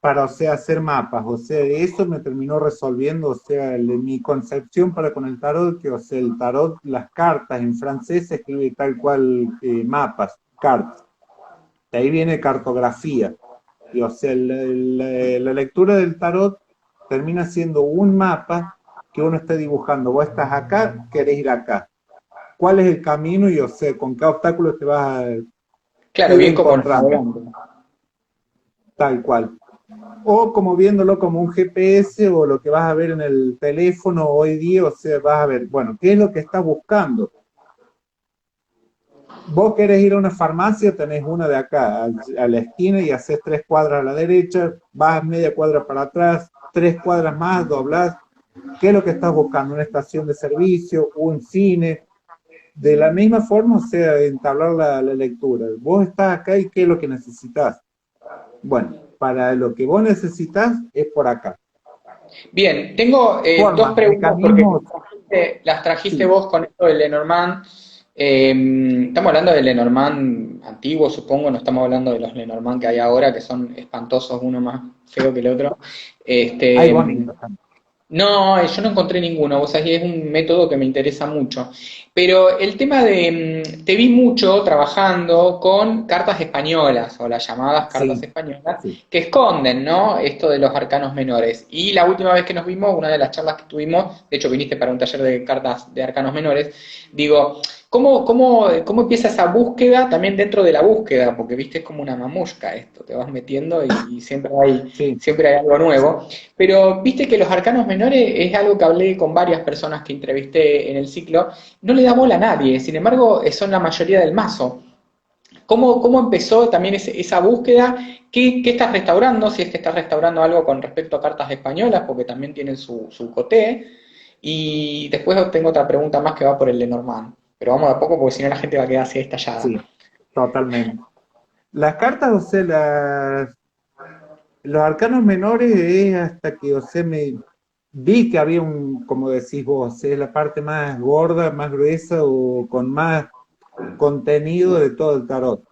Para, o sea, hacer mapas, o sea, eso me terminó resolviendo, o sea, mi concepción para con el tarot, que, o sea, el tarot, las cartas en francés se escribe tal cual mapas, cartas, de ahí viene cartografía, y, o sea, la lectura del tarot termina siendo un mapa que uno está dibujando, vos estás acá, querés ir acá, cuál es el camino y, o sea, con qué obstáculos te vas a Claro, ir bien como encontrando, navegante. tal cual. O como viéndolo como un GPS o lo que vas a ver en el teléfono hoy día, o sea, vas a ver, bueno, ¿qué es lo que estás buscando? Vos querés ir a una farmacia, tenés una de acá a la esquina y haces 3 cuadras a la derecha, vas media cuadra para atrás, 3 cuadras más, doblás. ¿Qué es lo que estás buscando? Una estación de servicio, un cine. De la misma forma, o sea, entablar la lectura. Vos estás acá y ¿qué es lo que necesitas? Bueno, para lo que vos necesitas es por acá. Bien, tengo dos Formas, preguntas porque mecanismos, las trajiste sí, vos con esto del Lenormand. Estamos hablando del Lenormand antiguo, supongo, no estamos hablando de los Lenormand que hay ahora, que son espantosos, uno más feo que el otro. hay Este, bonitos también. no, yo no encontré ninguno, vos sabés, es un método que me interesa mucho. Pero el tema de, te vi mucho trabajando con cartas españolas, o las llamadas cartas Sí, españolas, sí, que esconden, ¿no? Esto de los arcanos menores. Y la última vez que nos vimos, una de las charlas que tuvimos, de hecho viniste para un taller de cartas de arcanos menores, digo, ¿cómo empieza esa búsqueda también dentro de la búsqueda? Porque viste, es como una mamusca esto, te vas metiendo y sí, siempre hay algo nuevo. Pero viste que los arcanos menores es algo que hablé con varias personas que entrevisté en el ciclo, no le da bola a nadie, sin embargo son la mayoría del mazo. ¿Cómo empezó también esa búsqueda? ¿Qué estás restaurando? Si es que estás restaurando algo con respecto a cartas españolas, porque también tienen su coté. Y después tengo otra pregunta más que va por el Lenormand. Pero vamos de a poco porque si no la gente va a quedar así estallada. sí, totalmente. Las cartas, o sea, los arcanos menores es hasta que, o sea, me vi que había un, como decís vos, es la parte más gorda, más gruesa o con más contenido de todo el tarot.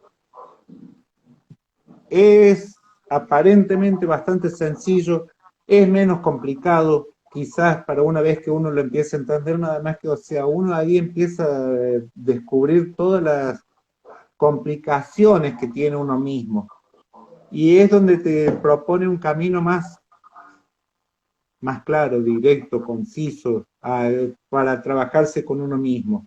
Es aparentemente bastante sencillo, es menos complicado, quizás para una vez que uno lo empiece a entender, nada más que, o sea, uno ahí empieza a descubrir todas las complicaciones que tiene uno mismo. Y es donde te propone un camino más claro, directo, conciso, para trabajarse con uno mismo,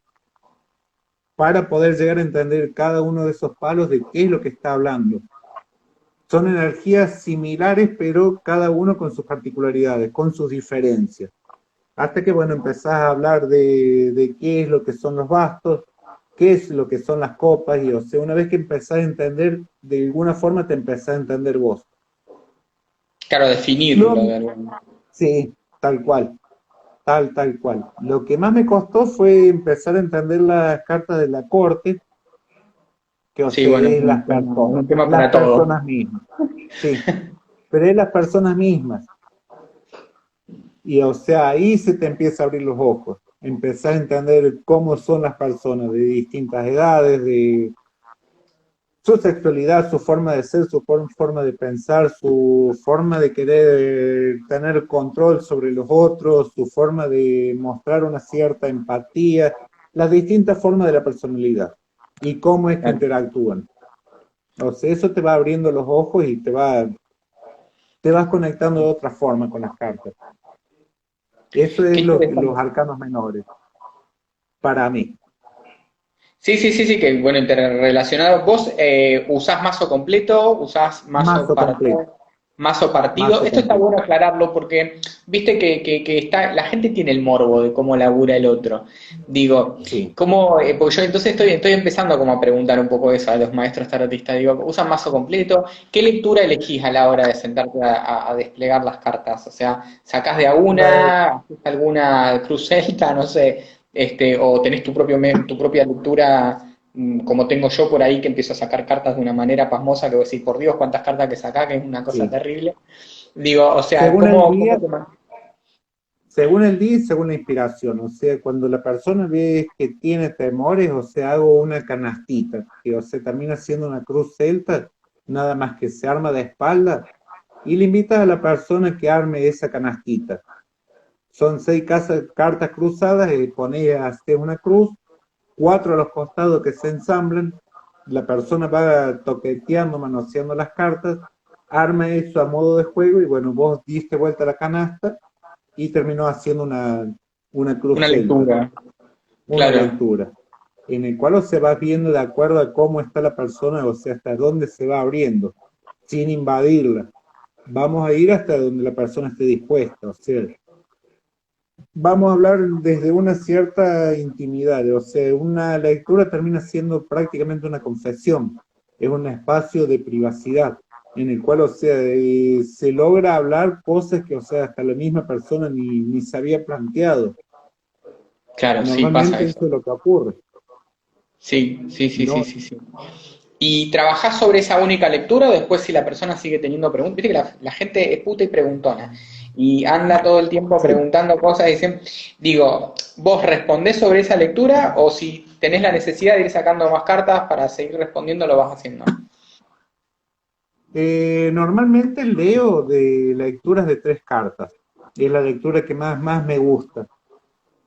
para poder llegar a entender cada uno de esos palos de qué es lo que está hablando. Son energías similares, pero cada uno con sus particularidades, con sus diferencias. Hasta que, bueno, empezás a hablar de qué es lo que son los bastos, qué es lo que son las copas, y o sea, una vez que empezás a entender, de alguna forma te empezás a entender vos. Claro, definirlo Luego, de alguna. sí, tal cual. Tal cual. Lo que más me costó fue empezar a entender las cartas de la corte, que o Sí, sea, bueno, es un tema las para todo. personas mismas. Sí, pero es las personas mismas. Y o sea, ahí se te empieza a abrir los ojos. Empezar a entender cómo son las personas de distintas edades, de su sexualidad, su forma de ser, su forma de pensar, su forma de querer tener control sobre los otros, su forma de mostrar una cierta empatía, las distintas formas de la personalidad y cómo es que Claro. interactúan. O sea, eso te va abriendo los ojos y te vas conectando de otra forma con las cartas. Eso Qué es los interesante. arcanos menores, para mí. Sí, sí, sí, sí, que bueno, interrelacionado. ¿Vos usás mazo completo, usás Mazo completo, mazo partido? mazo Esto está completo. bueno aclararlo porque viste que está, la gente tiene el morbo de cómo labura el otro. Digo, Sí. porque yo entonces estoy empezando como a preguntar un poco eso a los maestros tarotistas. Digo, ¿usan mazo completo? ¿Qué lectura elegís a la hora de sentarte a desplegar las cartas? O sea, ¿sacás de a La- una? ¿Haces alguna cruz celta? No sé. O tenés tu propia lectura, como tengo yo por ahí, que empiezo a sacar cartas de una manera pasmosa, que vos decís, por Dios, cuántas cartas que sacás, que es una cosa sí. terrible. Digo, o sea, Según el ¿cómo día, te man- según el día y según la inspiración. O sea, cuando la persona ve que tiene temores, o sea, hago una canastita, que o sea, termina siendo una cruz celta, nada más que se arma de espalda, y le invitas a la persona que arme esa canastita. Son cartas cruzadas y pones hacer una cruz, cuatro a los costados que se ensamblan, la persona va toqueteando, manoseando las cartas, arma eso a modo de juego y bueno, vos diste vuelta a la canasta y terminó haciendo una cruz una celta, lectura? una Claro. lectura, en el cual se va viendo de acuerdo a cómo está la persona, o sea, hasta dónde se va abriendo, sin invadirla. Vamos a ir hasta donde la persona esté dispuesta, o sea, vamos a hablar desde una cierta intimidad, o sea, una lectura termina siendo prácticamente una confesión, es un espacio de privacidad en el cual, o sea, se logra hablar cosas que, o sea, hasta la misma persona ni se había planteado. Claro, sí, pasa Normalmente eso. eso es lo que ocurre, Sí, sí, sí, sí, ¿no? sí, sí. ¿Y trabajás sobre esa única lectura o después si la persona sigue teniendo preguntas? Viste que la gente es puta y preguntona. y anda todo el tiempo Sí. preguntando cosas, digo, ¿vos respondés sobre esa lectura o si tenés la necesidad de ir sacando más cartas para seguir respondiendo, lo vas haciendo? Normalmente leo de lecturas de 3 cartas. Es la lectura que más me gusta.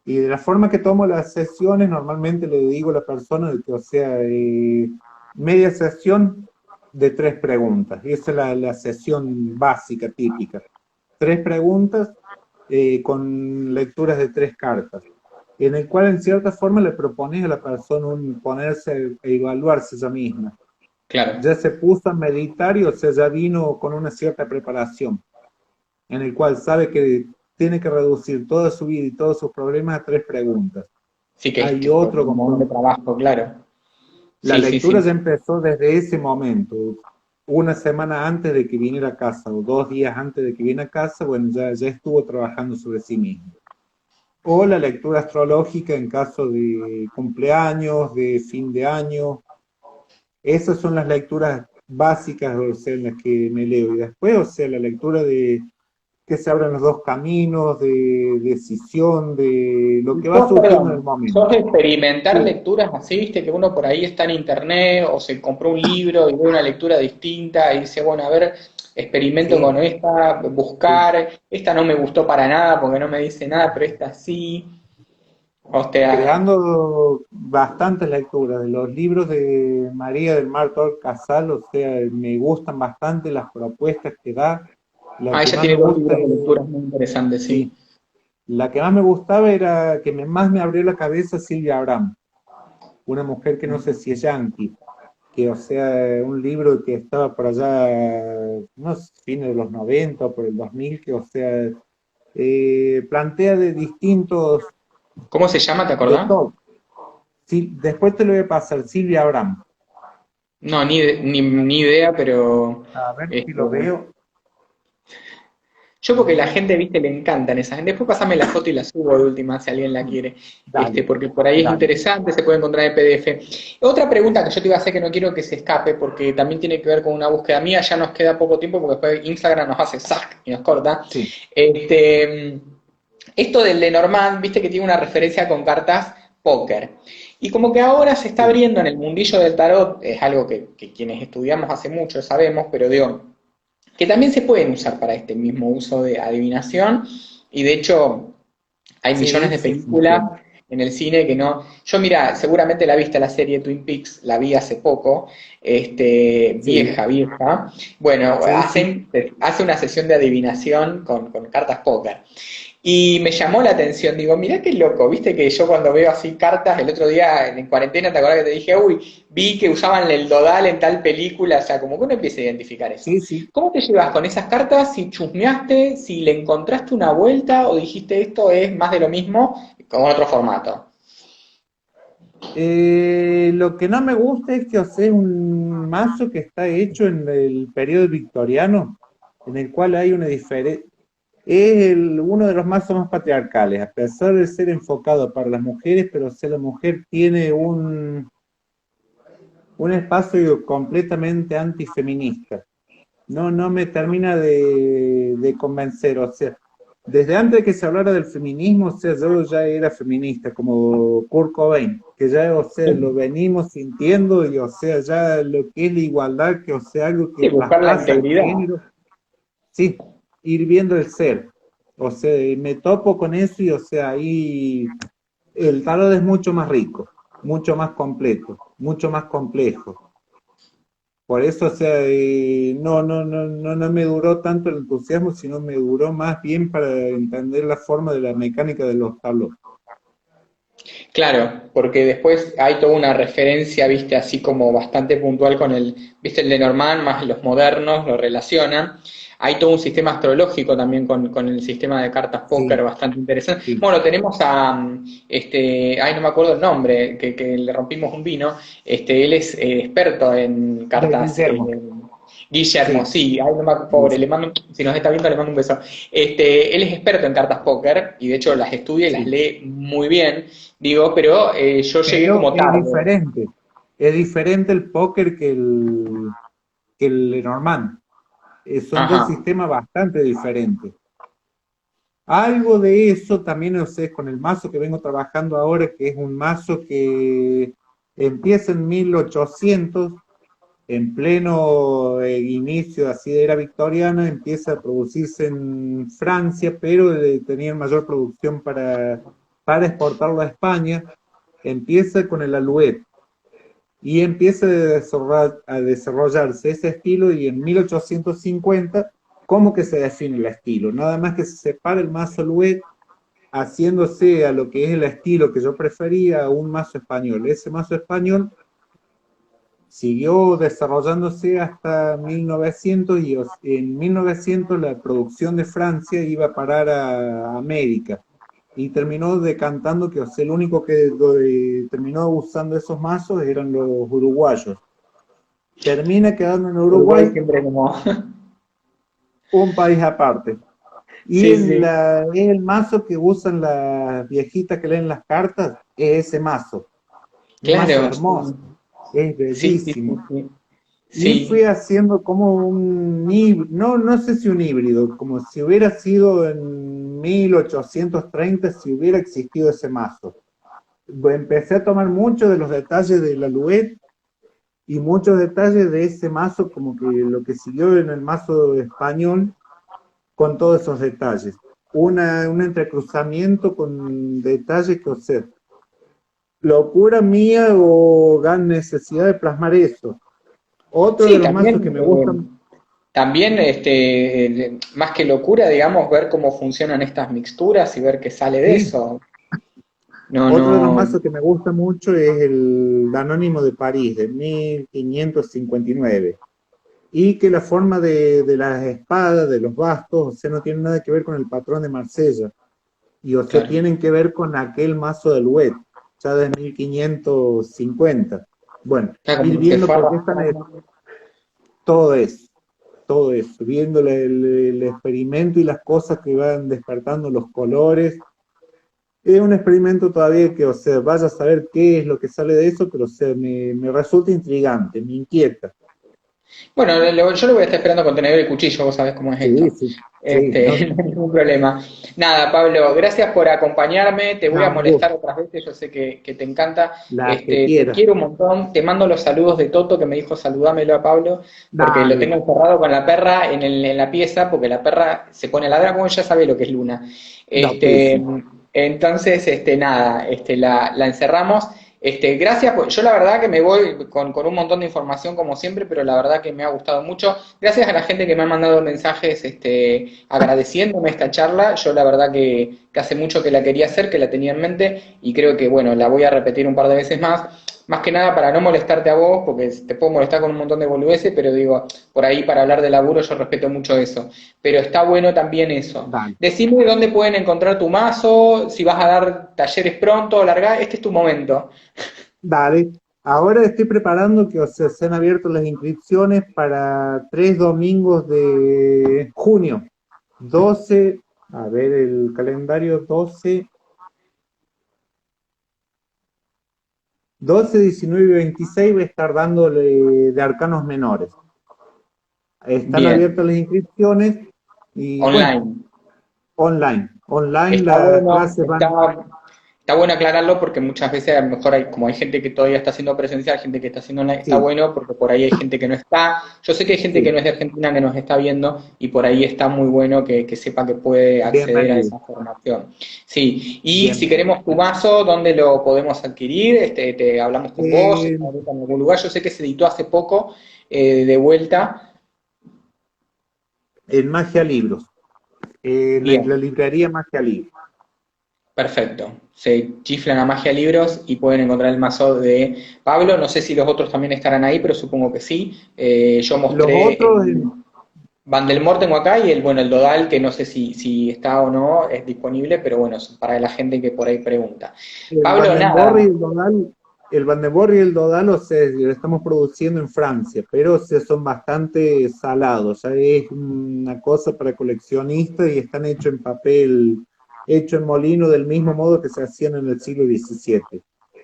Y de la forma que tomo las sesiones, normalmente le digo a la persona de que, o sea, media sesión de 3 preguntas. Y esa es la sesión básica, típica. 3 preguntas con lecturas de 3 cartas. En el cual, en cierta forma, le propones a la persona ponerse a evaluarse ella misma. Claro. Ya se puso a meditar y, o sea, ya vino con una cierta preparación, en el cual sabe que tiene que reducir toda su vida y todos sus problemas a 3 preguntas. Sí que es Hay tipo otro un montón de componente. trabajo, claro. La Sí, sí, lectura sí. ya empezó desde ese momento. Una semana antes de que viniera a casa o 2 días antes de que viniera a casa, bueno, ya estuvo trabajando sobre sí mismo. O la lectura astrológica en caso de cumpleaños, de fin de año. Esas son las lecturas básicas, o sea, en las que me leo. Y después, o sea, la lectura de que se abran los dos caminos, de decisión, de lo que va Sos, surgiendo en el perdón, sos momento. de experimentar Sí, lecturas así, viste que uno por ahí está en internet o se compró un libro y ve una lectura distinta y dice, bueno, a ver, experimento con sí, esta, sí. buscar, esta no me gustó para nada porque no me dice nada, pero esta sí. O sea, Creando bastantes lecturas de los libros de María del Mar Tor Casal, o sea, me gustan bastante las propuestas que da. La que ella más tiene me dos gusta libros de es, lecturas muy interesantes, sí. sí, la que más me gustaba era que más me abrió la cabeza Silvia Abraham, una mujer que no sé si es yanqui, que, o sea, un libro que estaba por allá, no sé, fines de los 90 o por el 2000, que, o sea, plantea de distintos, ¿Cómo se llama, te de acordás? todo. Sí, después te lo voy a pasar, Silvia Abraham. No, ni idea, pero A ver si este, lo veo. yo porque la Mm, gente, viste, le encantan esas. Después pasame la foto y la subo de última si alguien la quiere. Dale, Porque por ahí es dale. interesante, se puede encontrar en PDF. Otra pregunta que yo te iba a hacer que no quiero que se escape, porque también tiene que ver con una búsqueda mía, ya nos queda poco tiempo porque después Instagram nos hace sac y nos corta. Sí, Este, esto del Lenormand, viste que tiene una referencia con cartas póker. Y como que ahora se está sí. abriendo en el mundillo del tarot, es algo que quienes estudiamos hace mucho sabemos, pero digo, que también se pueden usar para este mismo uso de adivinación y de hecho hay millones Sí, de sí, películas funciona. en el cine que no. Yo, mira, seguramente la viste la serie Twin Peaks, la vi hace poco, Sí, vieja, vieja. Bueno, sí, sí. hace una sesión de adivinación con cartas póker. Y me llamó la atención, digo, mirá qué loco, viste que yo cuando veo así cartas, el otro día en cuarentena, ¿te acordás que te dije, uy, vi que usaban el Dodal en tal película? O sea, como que uno empieza a identificar eso. Sí, sí. ¿Cómo te llevas con esas cartas? Si chusmeaste, si le encontraste una vuelta o dijiste esto es más de lo mismo con otro formato. Lo que no me gusta es que, o sea, es un mazo que está hecho en el periodo victoriano, en el cual hay una diferencia. Es uno de los mazos más patriarcales, a pesar de ser enfocado para las mujeres, pero, o sea, la mujer tiene un espacio completamente antifeminista. No me termina de convencer, o sea, desde antes de que se hablara del feminismo, o sea, yo ya era feminista, como Kurt Cobain, que ya, o sea, lo venimos sintiendo y, o sea, ya lo que es la igualdad, que, o sea, algo que Sí, buscar la traspasa el integridad. género, sí, ir viendo el ser, o sea, me topo con eso y, o sea, ahí el tarot es mucho más rico, mucho más completo, mucho más complejo. Por eso, o sea, no me duró tanto el entusiasmo, sino me duró más bien para entender la forma de la mecánica de los tablos. Claro, porque después hay toda una referencia, viste, así como bastante puntual con viste, el Lenormand, más los modernos lo relacionan. Hay todo un sistema astrológico también con el sistema de cartas póker Sí, bastante interesante. sí. Bueno, tenemos ay, no me acuerdo el nombre, que le rompimos un vino. Él es experto en De cartas, Guillermo, Guillermo, sí, sí, ay, no me, pobre, Guillermo, le mando, si nos está viendo, le mando un beso. Él es experto en cartas póker y de hecho las estudia y las sí. lee muy bien. Digo, pero yo llegué Pero como tarde. es diferente el póker que el Lenormand. Son dos Ajá. sistemas bastante diferentes. Algo de eso también, o sea, con el mazo que vengo trabajando ahora, que es un mazo que empieza en 1800, en pleno inicio así de era victoriana, empieza a producirse en Francia, pero tenía mayor producción para exportarlo a España. Empieza con el Alouette y empieza a desarrollarse ese estilo, y en 1850, ¿cómo que se define el estilo? Nada más que se separa el mazo Alouette haciéndose a lo que es el estilo que yo prefería, a un mazo español. Ese mazo español siguió desarrollándose hasta 1900, y en 1900 la producción de Francia iba a parar a América y terminó decantando que, o sea, el único que terminó usando esos mazos eran los uruguayos. Termina quedando en Uruguay Uruguay, siempre como... un país aparte. Y Sí, sí. es el mazo que usan las viejitas que leen las cartas, es ese mazo. Un mazo Claro, hermoso, es sí, sí, sí, bellísimo. sí. Y fui Sí, haciendo como un híbrido, no sé si un híbrido, como si hubiera sido en 1830, si hubiera existido ese mazo. Empecé a tomar muchos de los detalles de la Alouette y muchos detalles de ese mazo, como que lo que siguió en el mazo español, con todos esos detalles. Un entrecruzamiento con detalles que, o sea, locura mía o gran necesidad de plasmar eso. Otro de sí, los mazos que también, me gustan. también más que locura, digamos, ver cómo funcionan estas mixturas y ver qué sale de Sí, eso. No, otro de los no, mazos que me gusta mucho es el Anónimo de París, de 1559. Y que la forma de las espadas, de los bastos, o sea, no tiene nada que ver con el patrón de Marsella. Y, o sea, claro. tienen que ver con aquel mazo del Wet, ya de 1550. Bueno, Está ir como que se viendo fue por qué están arrastrando. todo eso, todo eso, viendo el experimento y las cosas que van despertando, los colores. Es un experimento todavía que, o sea, vaya a saber qué es lo que sale de eso, pero, o sea, me resulta intrigante, me inquieta. Bueno, yo lo voy a estar esperando con tenedor y cuchillo, vos sabés cómo es Sí, esto. sí, sí, no, No hay ningún problema. Nada, Pablo, gracias por acompañarme. Te voy no, a un gusto, molestar otras veces, yo sé que te encanta. las que Te quiera. quiero un montón. Te mando los saludos de Toto, que me dijo saludámelo a Pablo, porque lo Dale, tengo encerrado con la perra en la pieza, porque la perra se pone a ladrar, como ya sabe lo que es Luna. no, sí, Este, sí. entonces, nada, la encerramos. Gracias, yo la verdad que me voy con un montón de información como siempre, pero la verdad que me ha gustado mucho. Gracias a la gente que me ha mandado mensajes agradeciéndome esta charla. Yo la verdad que hace mucho que la quería hacer, que la tenía en mente y creo que bueno, la voy a repetir un par de veces más que nada para no molestarte a vos, porque te puedo molestar con un montón de boludeces, pero digo, por ahí para hablar de laburo yo respeto mucho eso. Pero está bueno también eso. Dale, Decime dónde pueden encontrar tu mazo, si vas a dar talleres pronto, largar, este es tu momento. dale. Ahora estoy preparando que, o sea, se han abierto las inscripciones para 3 domingos de junio. 12, a ver el calendario, 12, 19 y 26 voy a estar dándole de arcanos menores. Están Bien, abiertas las inscripciones y, bueno, online. online. Online Está las bueno, clases van. está bueno aclararlo porque muchas veces a lo mejor como hay gente que todavía está haciendo presencial, gente que está haciendo online, está Sí, bueno porque por ahí hay gente que no está. Yo sé que hay gente que sí, no es de Argentina que nos está viendo y por ahí está muy bueno que sepa que puede acceder a bienvenido. esa formación. Sí, y si Bienvenido. queremos tu mazo, ¿dónde lo podemos adquirir? Te hablamos con vos, Eh, está ahorita en algún lugar. Yo sé que se editó hace poco de vuelta. en Magia Libros, en la Bien. librería Magia Libros. Perfecto. Se chiflan a Magia Libros y pueden encontrar el mazo de Pablo. No sé si los otros también estarán ahí, pero supongo que sí. Yo Los mostré otros, el Vandelmort tengo acá y el Dodal, que no sé si está o no, es disponible, pero bueno, es para la gente que por ahí pregunta. el Pablo, Vandenborre y nada. el Dodal, el Vandenborre y el Dodal, o sea, lo estamos produciendo en Francia, pero, o sea, son bastante salados, ya es una cosa para coleccionistas y están hechos en papel, hecho en molino del mismo modo que se hacían en el siglo XVII.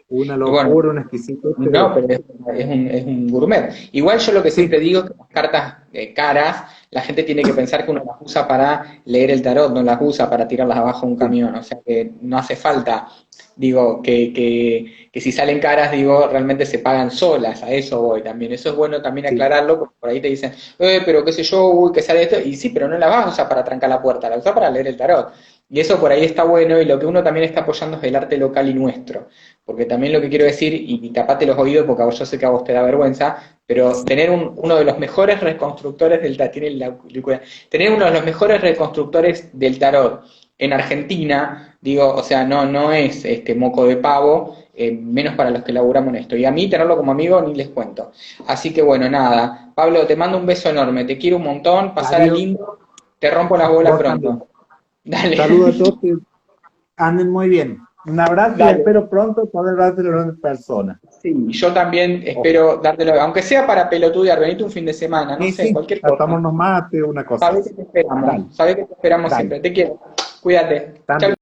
Una Y bueno, locura, una exquisitez, no, pero pero es un gourmet. Igual yo lo que siempre sí, digo es que las cartas caras, la gente tiene que pensar que uno las usa para leer el tarot, no las usa para tirarlas abajo de un sí, camión. O sea que no hace falta, digo, que si salen caras, digo, realmente se pagan solas. A eso voy también. Eso es bueno también sí, aclararlo, porque por ahí te dicen, pero qué sé yo, uy, que sale esto. Y sí, pero no la vas a usar para trancar la puerta, la usas para leer el tarot. Y eso por ahí está bueno, y lo que uno también está apoyando es el arte local y nuestro. Porque también lo que quiero decir, y tapate los oídos porque yo sé que a vos te da vergüenza, pero tener uno de los mejores reconstructores del tarot, tener uno de los mejores reconstructores del tarot en Argentina, digo, o sea, no es moco de pavo, menos para los que laburamos en esto. Y a mí tenerlo como amigo ni les cuento. Así que bueno, nada. Pablo, te mando un beso enorme, te quiero un montón, pasar al Darío, lindo, te rompo las bolas vos también. pronto. Dale, Saludos a todos, que anden muy bien. Un abrazo y dale. espero pronto poder dártelo en persona. Sí, yo también Ojalá. espero dártelo, aunque sea para pelotudear, venite un fin de semana, no Sí, sé, sí, cualquier a cosa. tomarnos mate, una cosa Sabés que así. te Dale, esperamos, sabés que te esperamos dale. siempre. Te quiero. Cuídate. Chau. También.